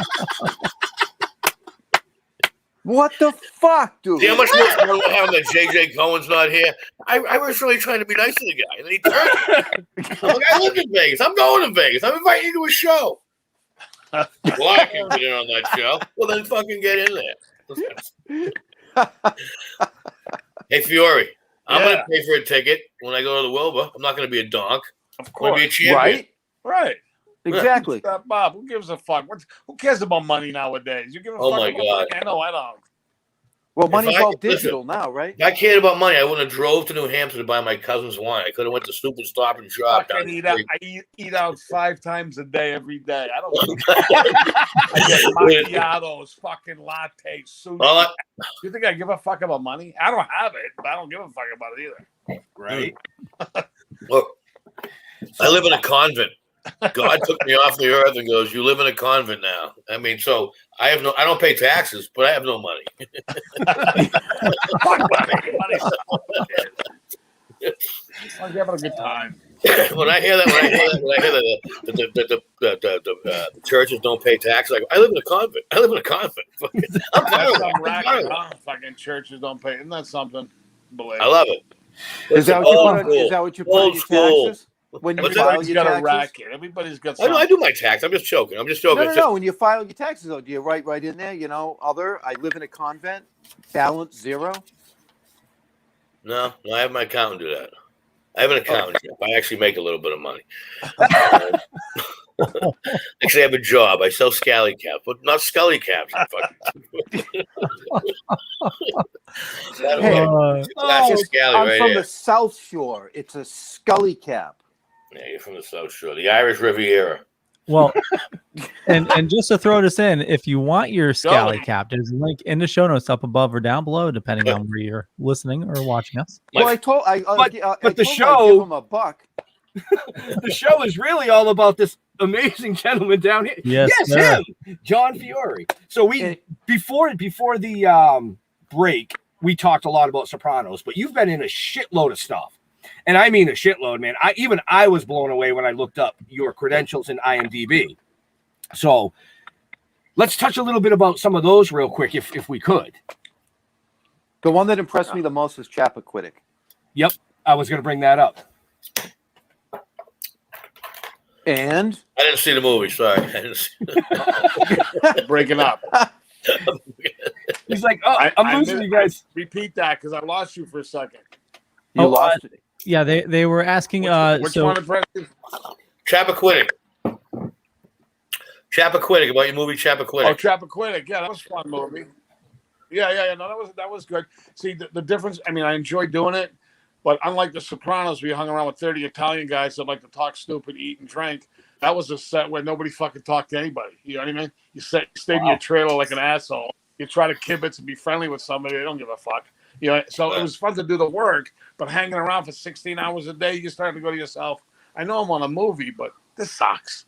What the fuck, dude? See how much more fun we're having that JJ Cohen's not here? I was really trying to be nice to the guy, and then he turned. I'm like, I live in Vegas. I'm going to Vegas. I'm inviting you to a show. Well, I can get in on that show. Well, then fucking get in there. Hey, Fiore, I'm going to pay for a ticket when I go to the Wilbur. I'm not going to be a donk. Of I'm going course. to be a champion. Right. Exactly. Bob, who gives a fuck? Who cares about money nowadays? You give a fuck my about God. money? I know I don't. Well, money's all Listen, digital now, right? If I cared about money, I wouldn't have drove to New Hampshire to buy my cousin's wine. I could have went to stupid Stop and Shop down the street. I eat out 5 times a day every day. I don't. I get macchiatos, fucking lattes, sushi. You think I give a fuck about money? I don't have it, but I don't give a fuck about it either. Right? Look, I live in a convent. God took me off the earth and goes, "You live in a convent now." I mean, so I don't pay taxes, but I have no money. Fuck money. I'm having a good time. When I hear that the churches don't pay taxes, I go, I live in a convent. I'm proud of it. Fucking churches don't pay. Isn't that something? I love it. Is that what you put in your taxes? When you file your got taxes? A racket. Everybody's got. I do my tax. I'm just joking. No. When you file your taxes, though, do you write right in there? I live in a convent, balance 0. No, I have my accountant do that. I have an accountant. I actually make a little bit of money. Actually, I have a job. I sell scally caps, but not scully caps. I'm from the South Shore. It's a Scully cap. Yeah, you're from the South Shore, the Irish Riviera. Well, and just to throw this in, if you want your scally cap, there's a link in the show notes up above or down below, depending on where you're listening or watching us. Well, I told the show give him a buck. The show is really all about this amazing gentleman down here. Yes, him, John Fiore. So before the break, we talked a lot about Sopranos, but you've been in a shitload of stuff. And I mean a shitload, man. I was blown away when I looked up your credentials in IMDb. So let's touch a little bit about some of those real quick, if we could. The one that impressed me the most was Chappaquiddick. Yep, I was going to bring that up. And I didn't see the movie. Sorry, I didn't see Breaking up. He's like, "Oh, I'm losing you guys." Repeat that because I lost you for a second. You lost it. Yeah, they were asking. Which one impressed you? Chappaquiddick. Chappaquiddick, about your movie Chappaquiddick. Oh, Chappaquiddick. Yeah, that was a fun movie. Yeah. No, that was good. See, the difference, I mean, I enjoyed doing it, but unlike The Sopranos, we hung around with 30 Italian guys that like to talk stupid, eat, and drink. That was a set where nobody fucking talked to anybody. You know what I mean? You stayed in your trailer like an asshole. You try to kibitz and be friendly with somebody. They don't give a fuck. You know, so it was fun to do the work, but hanging around for 16 hours a day, you start to go to yourself, I know I'm on a movie, but this sucks.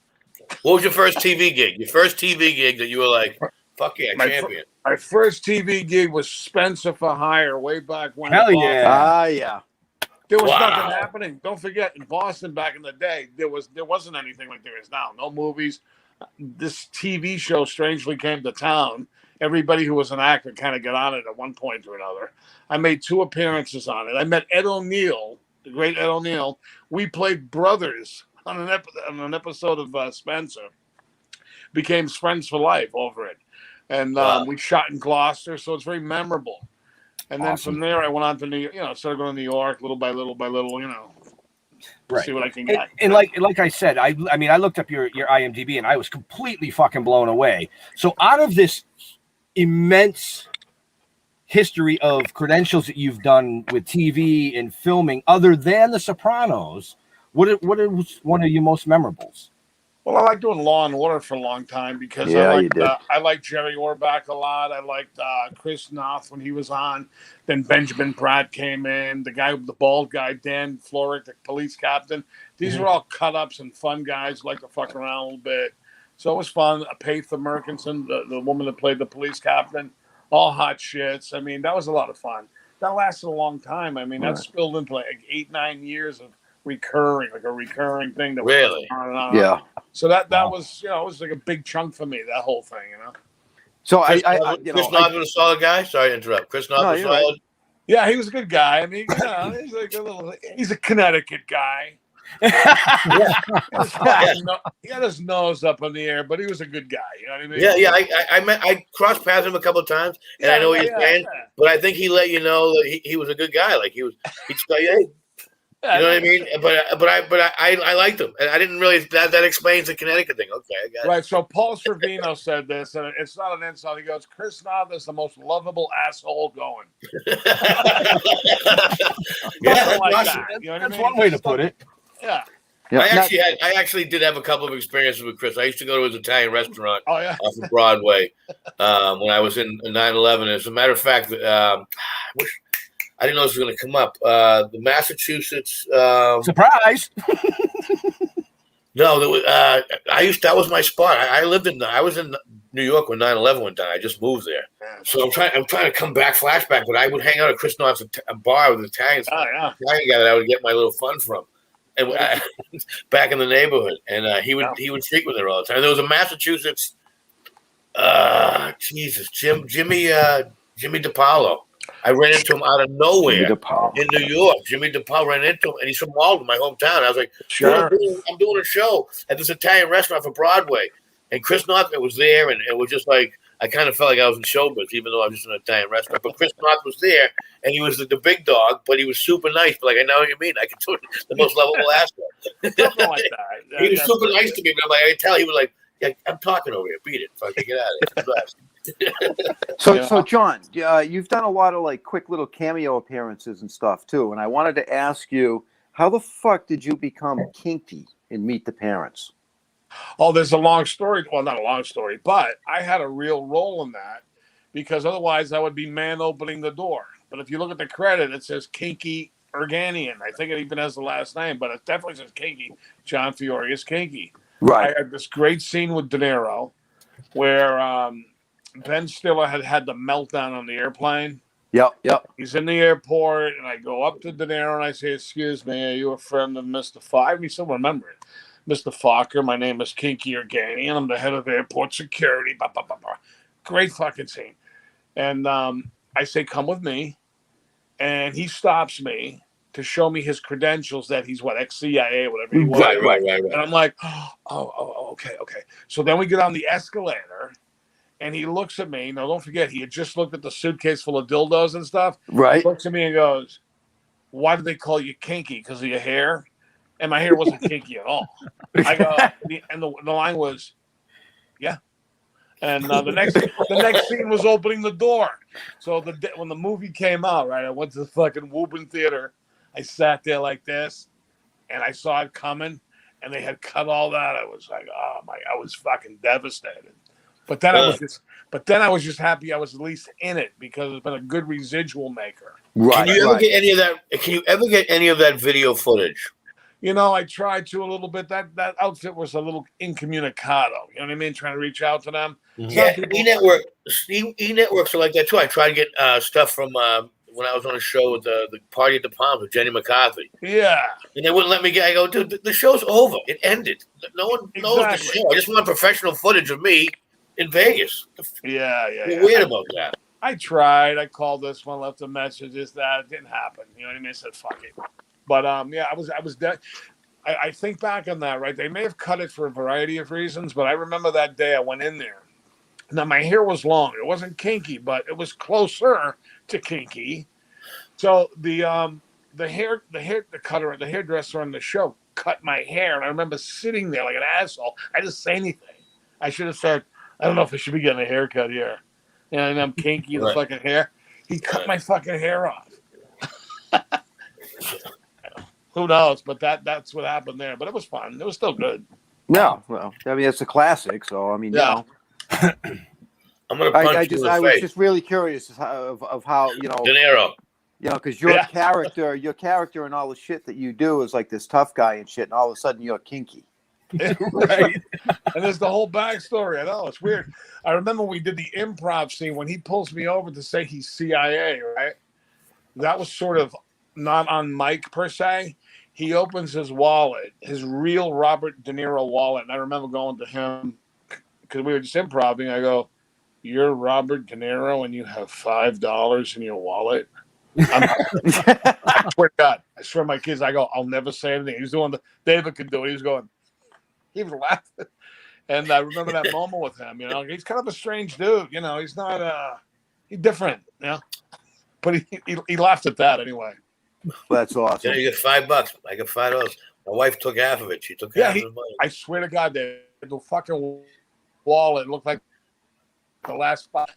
What was your first TV gig? Your first TV gig that you were like, fuck yeah, champion. My first TV gig was Spencer for Hire way back when. Hell yeah. Yeah. There was nothing happening. Don't forget, in Boston back in the day, there wasn't anything like there is now. No movies. This TV show strangely came to town. Everybody who was an actor kind of got on it at one point or another. I made 2 appearances on it. I met Ed O'Neill, the great Ed O'Neill. We played brothers on an episode of Spencer. Became friends for life over it. And we shot in Gloucester, so it's very memorable. And then from there, I went on to started going to New York little by little, right. See what I can get. And like I said, I mean, I looked up your IMDb and I was completely fucking blown away. So out of this immense history of credentials that you've done with TV and filming, other than The Sopranos, what is one of your most memorables? Well, I liked doing Law and Order for a long time because I liked Jerry Orbach a lot. I liked Chris Noth when he was on. Then Benjamin Pratt came in. The guy, the bald guy, Dan Florek, the police captain. These are all cut-ups and fun guys who like to fuck around a little bit. So it was fun. Paith Merkinson, the woman that played the police captain, all hot shits. I mean, that was a lot of fun. That lasted a long time. I mean, that spilled into like 8-9 years of recurring thing that was Really? on and on. Yeah. So that was, it was like a big chunk for me, that whole thing, So Chris Noth was a solid guy. Sorry to interrupt. Chris Noth was solid. Yeah, he was a good guy. I mean, he's a Connecticut guy. He had his nose up in the air, but he was a good guy. You know what I mean? Yeah. I crossed paths him a couple of times, and I know what you're saying, but I think he let you know that he was a good guy. Like he'd tell you, hey. You know what I mean? But I liked him, and I didn't really. That explains the Connecticut thing. Okay, I got it. Right. So Paul Sorvino said this, and it's not an insult. He goes, "Chris Noth is the most lovable asshole going." Yeah, like that. You know what That's I mean? one way to put it. Yeah. I actually did have a couple of experiences with Chris. I used to go to his Italian restaurant off of Broadway when I was in 9/11. As a matter of fact, I didn't know this was going to come up. The Massachusetts surprise. No, that was my spot. I was in New York when 9/11 went down. I just moved there, so I'm trying to come back, flashback. But I would hang out at Chris Noth's bar with Italians. Italian guy that I would get my little fun from, and back in the neighborhood. And he would frequent there all the time. There was a Massachusetts, Jimmy DiPaolo. I ran into him out of nowhere in New York. Jimmy DiPaolo ran into him, and he's from Malden, my hometown. I was like, sure, I'm doing a show at this Italian restaurant for Broadway. And Chris Noth was there, and it was just like, I kind of felt like I was in showbiz, even though I was just in an Italian restaurant. But Chris Noth was there, and he was the big dog, but he was super nice. But like, I know what you mean. I could do the most lovable asshole. Something like that. He was super nice to me, but I'm like, I tell he was like, yeah, I'm talking over here. Beat it. Fucking get out of here. So John, you've done a lot of like quick little cameo appearances and stuff too, and I wanted to ask you, how the fuck did you become kinky in Meet the Parents? Oh, there's a long story. Well, not a long story, but I had a real role in that because otherwise I would be man opening the door. But if you look at the credit, it says Kinky Erganian. I think it even has the last name, but it definitely says Kinky. John Fiore is Kinky. Right. I had this great scene with De Niro where Ben Stiller had the meltdown on the airplane. Yep. He's in the airport, and I go up to De Niro and I say, "Excuse me, are you a friend of Mr. Fokker?" He still remember it. Mr. Fokker, my name is Kinky Erganian. I'm the head of airport security. Blah, blah, blah, blah. Great fucking scene. And I say, "Come with me." And he stops me to show me his credentials that he's ex-CIA or whatever he was. Right. And I'm like, okay. So then we get on the escalator, and he looks at me. Now, don't forget, he had just looked at the suitcase full of dildos and stuff. Right. He looks at me and goes, "Why do they call you kinky? Because of your hair?" And my hair wasn't kinky at all. I go, and the line was, "Yeah." And the next scene was opening the door. So when the movie came out, right, I went to the fucking Woburn Theater. I sat there like this, and I saw it coming, and they had cut all that. I was like, oh my! I was fucking devastated. But then I was just happy I was at least in it because it's been a good residual maker. Right. Can you ever get any of that? Can you ever get any of that video footage? I tried to a little bit. That outfit was a little incommunicado. You know what I mean? Trying to reach out to them. Yeah, E-networks are like that too. I tried to get stuff from when I was on a show with the Party at the Palms with Jenny McCarthy. Yeah. And they wouldn't let me get. I go, dude, the show's over. It ended. No one knows the show. I just want professional footage of me in Vegas. Yeah. You're weird about that. I tried. I called this one, left a message. It didn't happen. You know what I mean? I said, fuck it. But I was dead. I think back on that, right? They may have cut it for a variety of reasons, but I remember that day I went in there. Now my hair was long. It wasn't kinky, but it was closer to kinky. So the hairdresser on the show cut my hair, and I remember sitting there like an asshole. I didn't say anything. I should have said, I don't know if I should be getting a haircut here. And I'm kinky the fucking hair. He cut my fucking hair off. Who knows? But that's what happened there. But it was fun. It was still good. No, well, I mean, it's a classic. So I mean, Yeah. you know, I'm gonna punch I you in the was face. just really curious of how, you know, De Niro. you know, because your character and all the shit that you do is like this tough guy and shit, and all of a sudden you're kinky. Right. And there's the whole backstory. I know, it's weird. I remember we did the improv scene when he pulls me over to say he's CIA, right? That was sort of not on mic per se. He opens his wallet, his real Robert De Niro wallet. And I remember going to him because we were just improvising. I go, "You're Robert De Niro and you have $5 in your wallet?" I swear to God. I swear to my kids, I go, "I'll never say anything." He's doing David could do it. He was going, he was laughing. And I remember that moment with him. You know, he's kind of a strange dude. You know, he's not, he's different, you know. But he laughed at that anyway. Well, that's awesome. Yeah, you get $5. I got $5. My wife took half of it. She took half of the money. I swear to God, the fucking wallet looked like the last spot.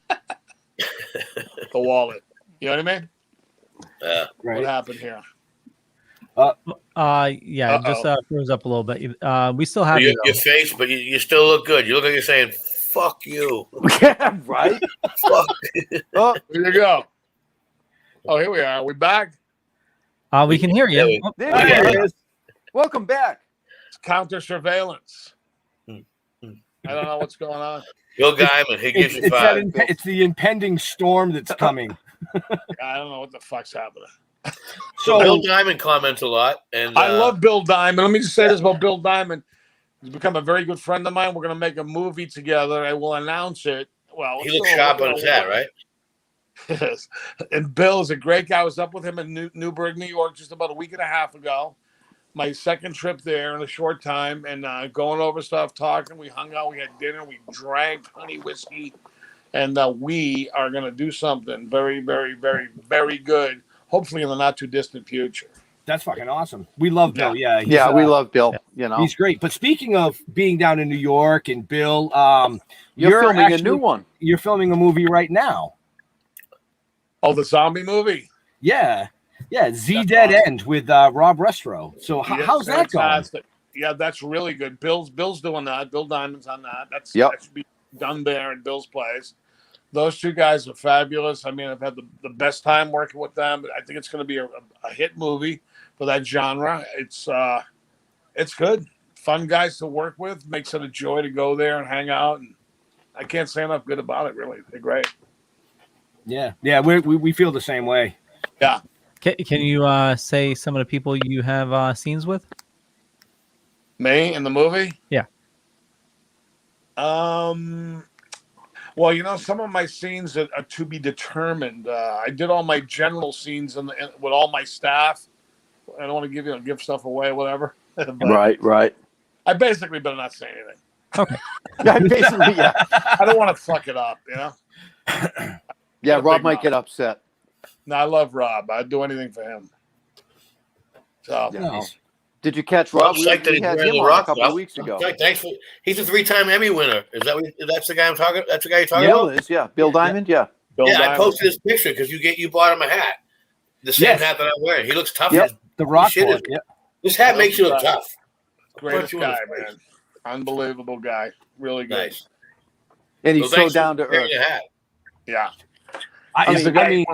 The wallet. You know what I mean? Yeah. Right. What happened here? Yeah, it just froze up a little bit. We still have your face, but you still look good. You look like you're saying, "Fuck you." Yeah, right. Fuck. Oh, here you go. Oh, here we are. Are we back? We can hear you. There he is. Welcome back. It's counter surveillance. I don't know what's going on. Bill Guyman, he gives you $5. It's the impending storm that's coming. I don't know what the fuck's happening. So Bill Diamond comments a lot, and I love Bill Diamond. Let me just say this about Bill Diamond. He's become a very good friend of mine. We're going to make a movie together, and we'll announce it. Well, he looks sharp on his hat, right? Yes. And Bill is a great guy. I was up with him in Newburgh, New York, just about a week and a half ago. My second trip there in a short time, and going over stuff, talking. We hung out, we had dinner, we drank honey whiskey, and we are going to do something very, very, very, very good. Hopefully in the not too distant future. That's fucking awesome. We love Bill. Yeah, we love Bill. You know, he's great. But speaking of being down in New York and Bill, you're filming a new one. You're filming a movie right now. Oh, the zombie movie? Yeah. Z Dead End with Rob Restro. So how's that going? Yeah, that's really good. Bill's doing that. Bill Diamond's on that. That should be done there in Bill's place. Those two guys are fabulous. I mean, I've had the best time working with them. I think it's going to be a hit movie for that genre. It's good. Fun guys to work with. Makes it a joy to go there and hang out. And I can't say enough good about it, really. They're great. Yeah, we feel the same way. Yeah. Can you say some of the people you have scenes with? Me in the movie? Yeah. Well, you know, some of my scenes are to be determined. I did all my general scenes with all my staff. I don't want to give stuff away or whatever. Right. I basically better not say anything. Okay. I don't want to fuck it up, you know? Yeah, Rob might get upset. No, I love Rob. I'd do anything for him. So, did you catch Rob? We had him on a couple of weeks ago. Thanks he's a 3-time Emmy winner. That's the guy I'm talking? That's the guy you're talking about? Yeah, Bill Diamond. Yeah. Bill Diamond. I posted his picture because you bought him a hat, the same hat that I'm wearing. He looks tough. Yep. The rock one. This hat makes you look tough. Greatest guy, man. Unbelievable guy. Really good. Nice. And he's so down to earth. Yeah. I mean,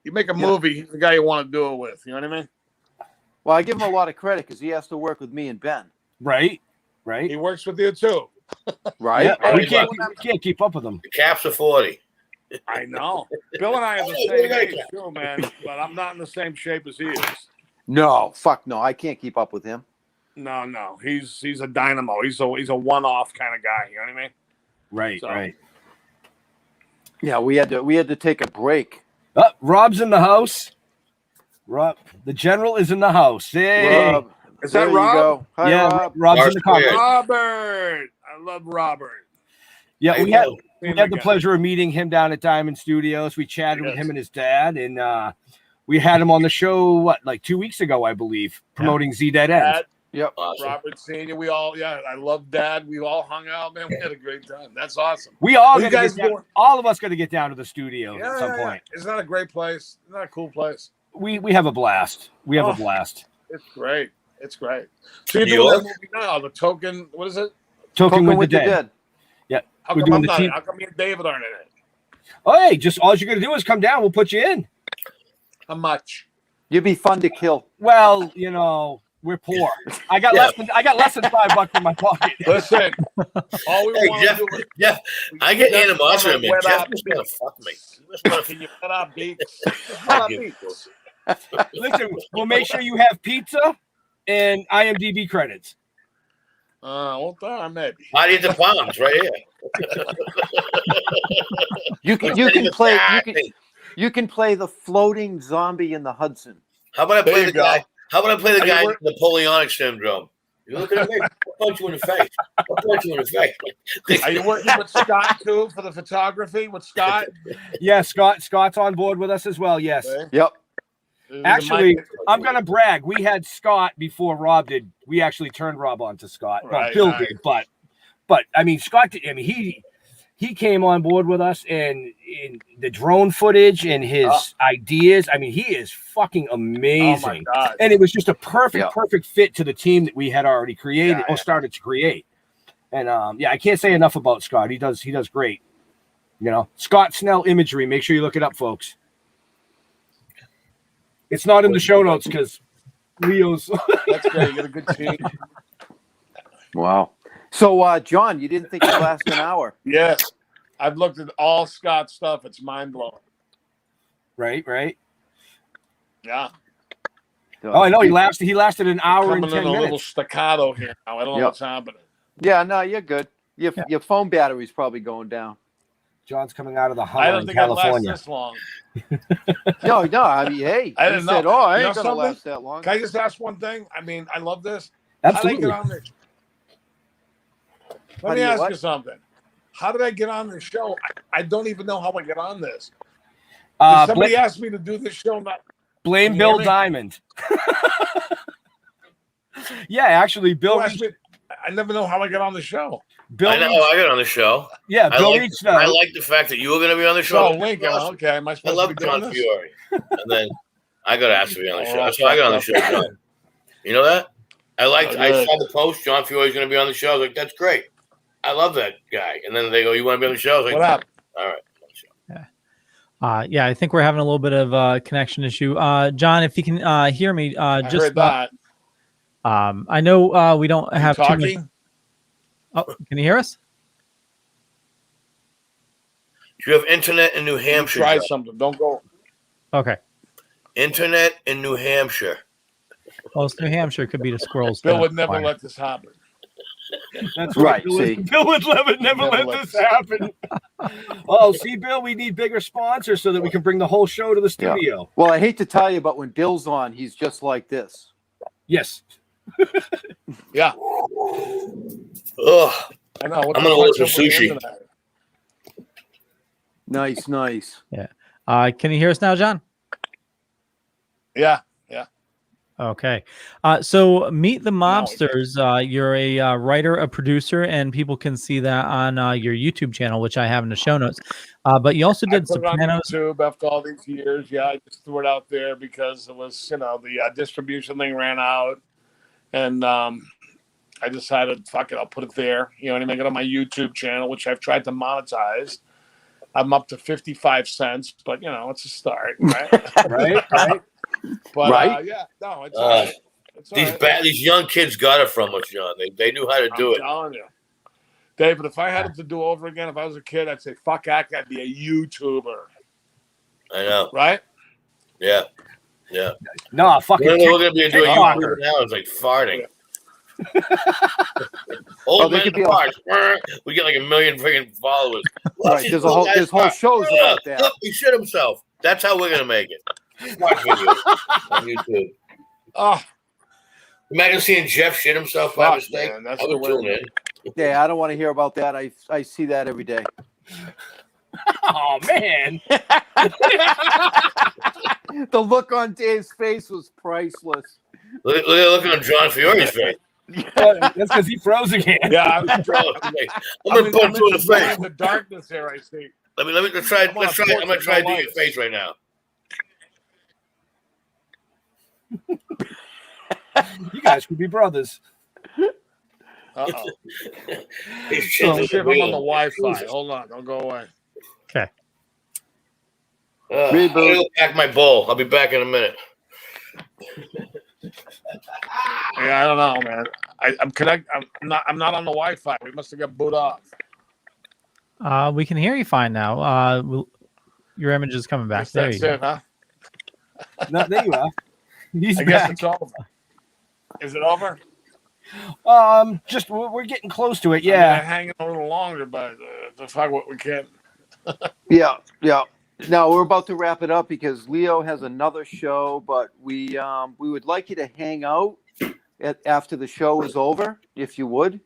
you make a movie, he's the guy you want to do it with. You know what I mean? Well, I give him a lot of credit because he has to work with me and Ben. Right. He works with you too. Right. Yeah, we can't keep up with him. The caps are 40. I know. Bill and I are the same age too, man. But I'm not in the same shape as he is. No, fuck no. I can't keep up with him. No. He's a dynamo. He's a one-off kind of guy. You know what I mean? Right. Right. Yeah, we had to take a break. Rob's in the house. Rob, the general is in the house. Hey. Rob, is that Rob? Hi, Rob. Rob's in the car. Robert, I love Robert. Yeah, we had the pleasure of meeting him down at Diamond Studios. We chatted with him and his dad, and we had him on the show like 2 weeks ago, I believe, promoting Z Dead End. Yep. Awesome. Robert Senior. I love Dad. We all hung out, man. We had a great time. That's awesome. We all all of us got to get down to the studio at some point. It's not a great place. It's not a cool place. We have a blast. We have a blast. It's great. It's great. So you're New doing that York? movie now, the Token. What is it? Toking with the Dead. Yeah. How We're come doing I'm the not? team. How come me and David aren't in it? Oh, hey, just all you're gonna do is come down. We'll put you in. How much? You'd be fun to kill. Well, you know, we're poor. I got less than $5 in my pocket. Listen, all we Hey, want Jeff, to do is Jeff, I get Jeff animosity, man. wet Jeff up just want to fuck me. He just wanna Can you put up beats? fuck you. Listen, we'll make sure you have pizza and IMDb credits. Well, maybe. Party at the Palms, right here. You can play the floating zombie in the Hudson. How about I There play you the go. guy? How about I play the Are you guy work- with Napoleonic syndrome? You looking at me? I'll punch you in the face. I'll punch you in the face. Are you working with Scott too for the photography with Scott? Yeah, Scott's on board with us as well. Yes. Okay. Yep. Actually, I'm gonna brag. We had Scott before Rob did. We actually turned Rob on to Scott. Well, Right, Bill right. did, but I mean, Scott did. I mean, he came on board with us, and in the drone footage and his ideas. I mean, he is fucking amazing. Oh my God. And it was just a perfect Yeah. fit to the team that we had already created Yeah, or started to create. And I can't say enough about Scott. He does great. You know, Scott Snell imagery. Make sure you look it up, folks. It's not in the show notes because Leo's. That's great. You got a good team. Wow. So, John, you didn't think it'd last an hour? Yes. I've looked at all Scott's stuff. It's mind blowing. Right. Yeah. Oh, I know. He lasted an hour Coming and in 10 a little minutes. staccato here now. I don't know Yep. what's happening. Yeah, no, you're good. Your phone battery's probably going down. John's coming out of the I Hummer don't in think I'd last California. this long. No, I mean, hey, I you didn't said, know. oh, I You ain't know going to something? last that long. Can I just ask one thing? I mean, I love this. Absolutely. How did I get on this? How Let do me you ask what? you something. How did I get on this show? I don't even know how I get on this. Did somebody asked me to do this show. Blame Can you Bill hear me? Diamond. Yeah, actually, Bill. Who asked me? I never know how I get on the show. Bill. I know. I got on the show. Yeah, I Bill like, reached I out. like the fact that you were going to be on the So, show. Lincoln, okay. Am I I supposed love to be doing John this? Fiore. And then I got asked to be on the Oh, show. So I got on the show, John. You know that? I Oh, I good. saw the post, John Fiore's going to be on the show. I was like, that's great. I love that guy. And then they go, you want to be on the show? I was like, What happened? all right. Yeah, I think we're having a little bit of a connection issue. John, if you can hear me, I just heard that. I know we don't have too much. Talking? Oh, can you hear us? Do you have internet in New Hampshire? Try John? something. Don't go. Okay. Internet in New Hampshire. Well, it's New Hampshire. Could be the squirrels. Bill would never let this happen. That's Right, Bill, see. Bill would never let this happen. Oh, see, Bill, we need bigger sponsors so that we can bring the whole show to the Yeah. studio. Well, I hate to tell you, but when Bill's on, he's just like this. Yes. Yeah. Ugh. I know. What I'm the gonna order fuck's some up with the sushi. internet? Nice. Can you hear us now, John? Yeah. Okay. So meet the No, it's- Mobsters. You're a writer, a producer, and people can see that on your YouTube channel, which I have in the show notes. But you also I did put it on Sopranos. YouTube after all these years. Yeah, I just threw it out there because it was, the distribution thing ran out. And I decided, fuck it, I'll put it there. You know what I mean? I got it on my YouTube channel, which I've tried to monetize. I'm up to 55 cents, but, it's a start, right? Right. But, Right. yeah, no, it's all right. It's all right. These young kids got it from us, John. They knew how to do I'm it. telling you. David, if I had it to do over again, if I was a kid, I'd say, fuck that, I'd be a YouTuber, I know. right? Yeah. No, fucking. We're going to be doing TikToker. YouTube now. It's like farting. Oh, Old they man could be farts. We get like 1 million freaking followers. Right, there's whole shows about that. Look, he shit himself. That's how we're going to make it. Watch videos on YouTube. Oh, Imagine seeing Jeff shit himself by Fuck, mistake. man, that's I would the tune way. in. Yeah, I don't want to hear about that. I see that every day. Oh man. The look on Dave's face was priceless. Look on John Fiore's face. That's because he froze again. yeah. I'm going to punch you in the face. In the darkness here, I see. Let's try. I'm going to try to do your face right now. You guys could be brothers. Uh-oh. He's Oh, changing see if the I'm on wheel. the Wi-Fi. Hold on. Don't go away. Okay. I'm gonna pack my bowl. I'll be back in a minute. Yeah, I don't know, man. I'm not on the Wi-Fi. We must have got booed off. We can hear you fine now. Your image is coming back. There you That's go. it, huh? No, there you are. He's I guess back. it's over. Is it over? Just we're getting close to it. I mean, Yeah. I'm hanging a little longer, but the fuck what we can. Yeah. No, we're about to wrap it up because Leo has another show, but we would like you to hang out after the show is over, if you would.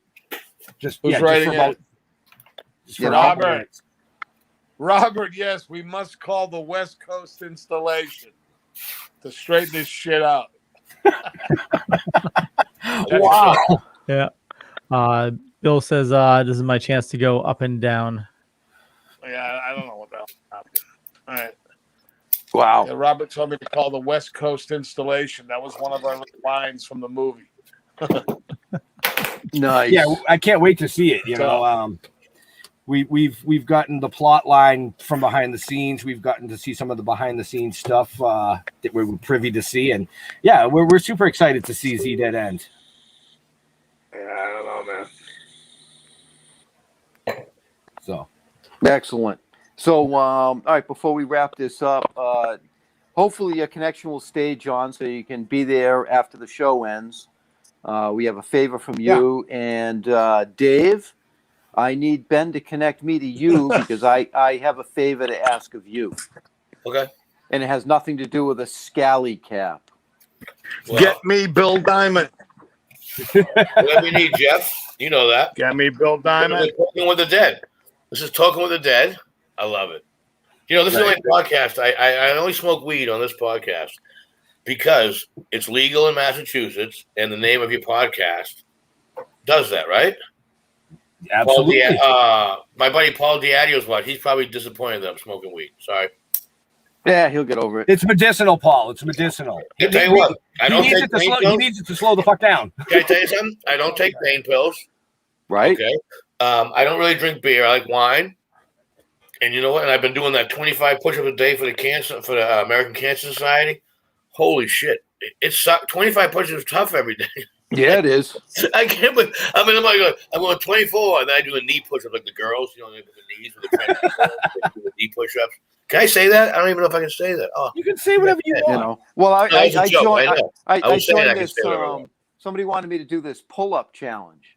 Just Who's yeah, writing just for about, it? just for Robert. Robert, yes, we must call the West Coast installation to straighten this shit out. Wow. Yeah. Bill says, this is my chance to go up and down. Yeah, I don't know what the hell happened. All right. Wow. Yeah, Robert told me to call the West Coast installation. That was one of our lines from the movie. Nice. Yeah, I can't wait to see it. You know, we've gotten the plot line from behind the scenes. We've gotten to see some of the behind the scenes stuff that we're privy to see, and yeah, we're super excited to see Z Dead End. Yeah, I don't know, man. So Excellent. So, all right, before we wrap this up, hopefully your connection will stay, John, so you can be there after the show ends. We have a favor from you. And Dave, I need Ben to connect me to you because I have a favor to ask of you. Okay. And it has nothing to do with a scally cap. Well, Get me Bill Diamond. whatever you need, Jeff. You know that. Get me Bill Diamond. Talking with the Dead. This is Talking with the Dead. I love it. You know, this is the only podcast. I only smoke weed on this podcast because it's legal in Massachusetts, and the name of your podcast does that, right? absolutely. My buddy Paul Diadio's watch. He's probably disappointed that I'm smoking weed. Sorry. Yeah, he'll get over it. It's medicinal, Paul. It's medicinal. I tell you what, I don't take pain He pills. needs it to slow the fuck down. Can I tell you something? I don't take pain pills. Right? Okay. I don't really drink beer. I like wine. And you know what? And I've been doing that 25 push-ups a day for the American Cancer Society. Holy shit! It's 25 push-ups is tough every day. Yeah, it is. I can't. I'm going 24, and then I do the knee push-ups like the girls. You know, they put the knees with the knee push-ups. Can I say that? I don't even know if I can say that. Oh, You can say whatever you You want. know. Well, I that was a joke. joined. I know. I was saying I joined can this. say whatever I want. Somebody wanted me to do this pull-up challenge,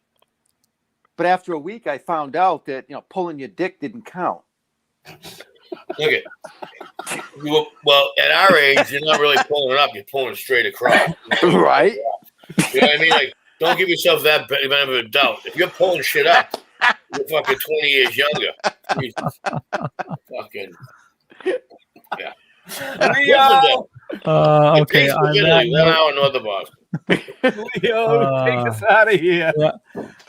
but after a week, I found out that pulling your dick didn't count. Look at. Well, at our age, you're not really pulling it up. You're pulling it straight across. Right? You know what I mean? Like, don't give yourself that benefit of a doubt. If you're pulling shit up, you're fucking 20 years younger. Jesus. Fucking. Yeah. Leo, Okay. Taste of On Italy, 1 that hour north of Boston. Leo, take us out of here.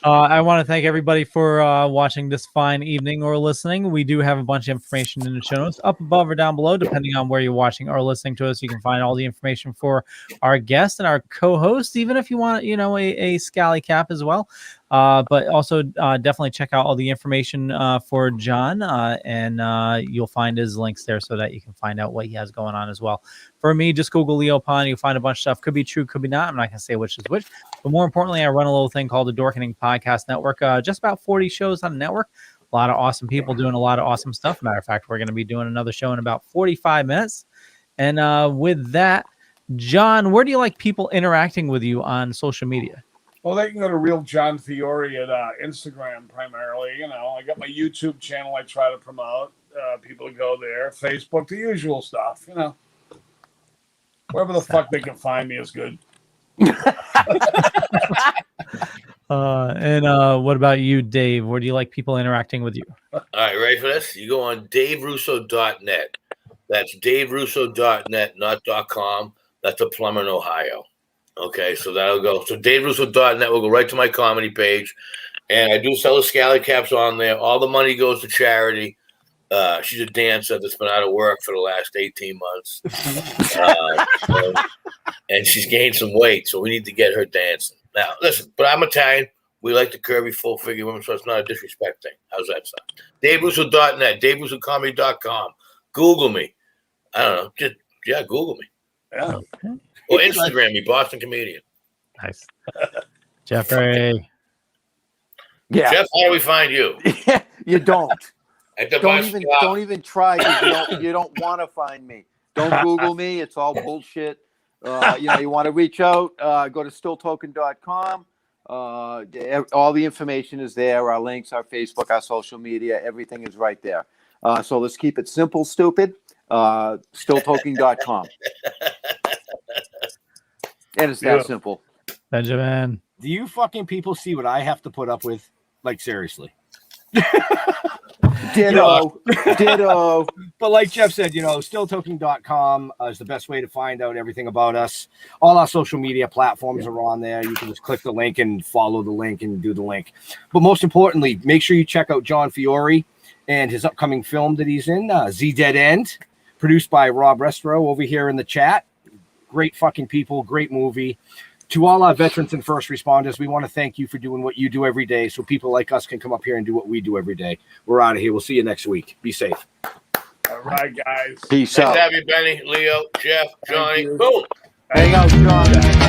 I want to thank everybody for watching this fine evening or listening. We do have a bunch of information in the show notes up above or down below, depending on where you're watching or listening to us. You can find all the information for our guest and our co-host, even if you want, a scally cap as well. But also definitely check out all the information for John, and you'll find his links there so that you can find out what he has going on as well. For me, just Google Leo Pond. You'll find a bunch of stuff. Could be true, could be not. I'm not going to say which is which. But more importantly, I run a little thing called the Dorkening Podcast Network. Just about 40 shows on the network. A lot of awesome people doing a lot of awesome stuff. Matter of fact, we're going to be doing another show in about 45 minutes. And with that, John, where do you like people interacting with you on social media? Well, they can go to Real John Fiore at Instagram primarily. I got my YouTube channel I try to promote. People go there. Facebook, the usual stuff. Wherever the fuck they can find me is good. And what about you, Dave? Where do you like people interacting with you? All right, ready for this? You go on DaveRusso.net. That's DaveRusso.net, not .com. That's a plumber in Ohio. Okay, so that'll go. So DaveRusso.net will go right to my comedy page. And I do sell the scally caps on there. All the money goes to charity. She's a dancer that's been out of work for the last 18 months. And she's gained some weight, so we need to get her dancing. Now, listen, but I'm Italian. We like the curvy, full-figure women, so it's not a disrespect thing. How's that sound? DaveRusso.net, DaveRussoComedy.com. Google me. I don't know. Just, Google me. Yeah. Or Instagram me, Boston Comedian. Nice. Jeffrey. Yeah. Jeff, how do we find you? You don't. At the Don't even try. 'Cause you don't want to find me. Don't Google me. It's all bullshit. You want to reach out, go to stilltoken.com. All the information is there. Our links, our Facebook, our social media, everything is right there. So let's keep it simple, stupid. Stilltoking.com. And it's that simple. Benjamin. Do you fucking people see what I have to put up with? Like, seriously. Ditto. Ditto. But like Jeff said, stilltoking.com is the best way to find out everything about us. All our social media platforms are on there. You can just click the link and follow the link and do the link. But most importantly, make sure you check out John Fiore and his upcoming film that he's in, Z Dead End, produced by Rob Restro over here in the chat. Great fucking people, great movie. To all our veterans and first responders, we want to thank you for doing what you do every day so people like us can come up here and do what we do every day. We're out of here. We'll see you next week. Be safe. All right, guys. Peace Nice out. to have you, Benny, Leo, Jeff, Johnny. Boom. Hang out, John.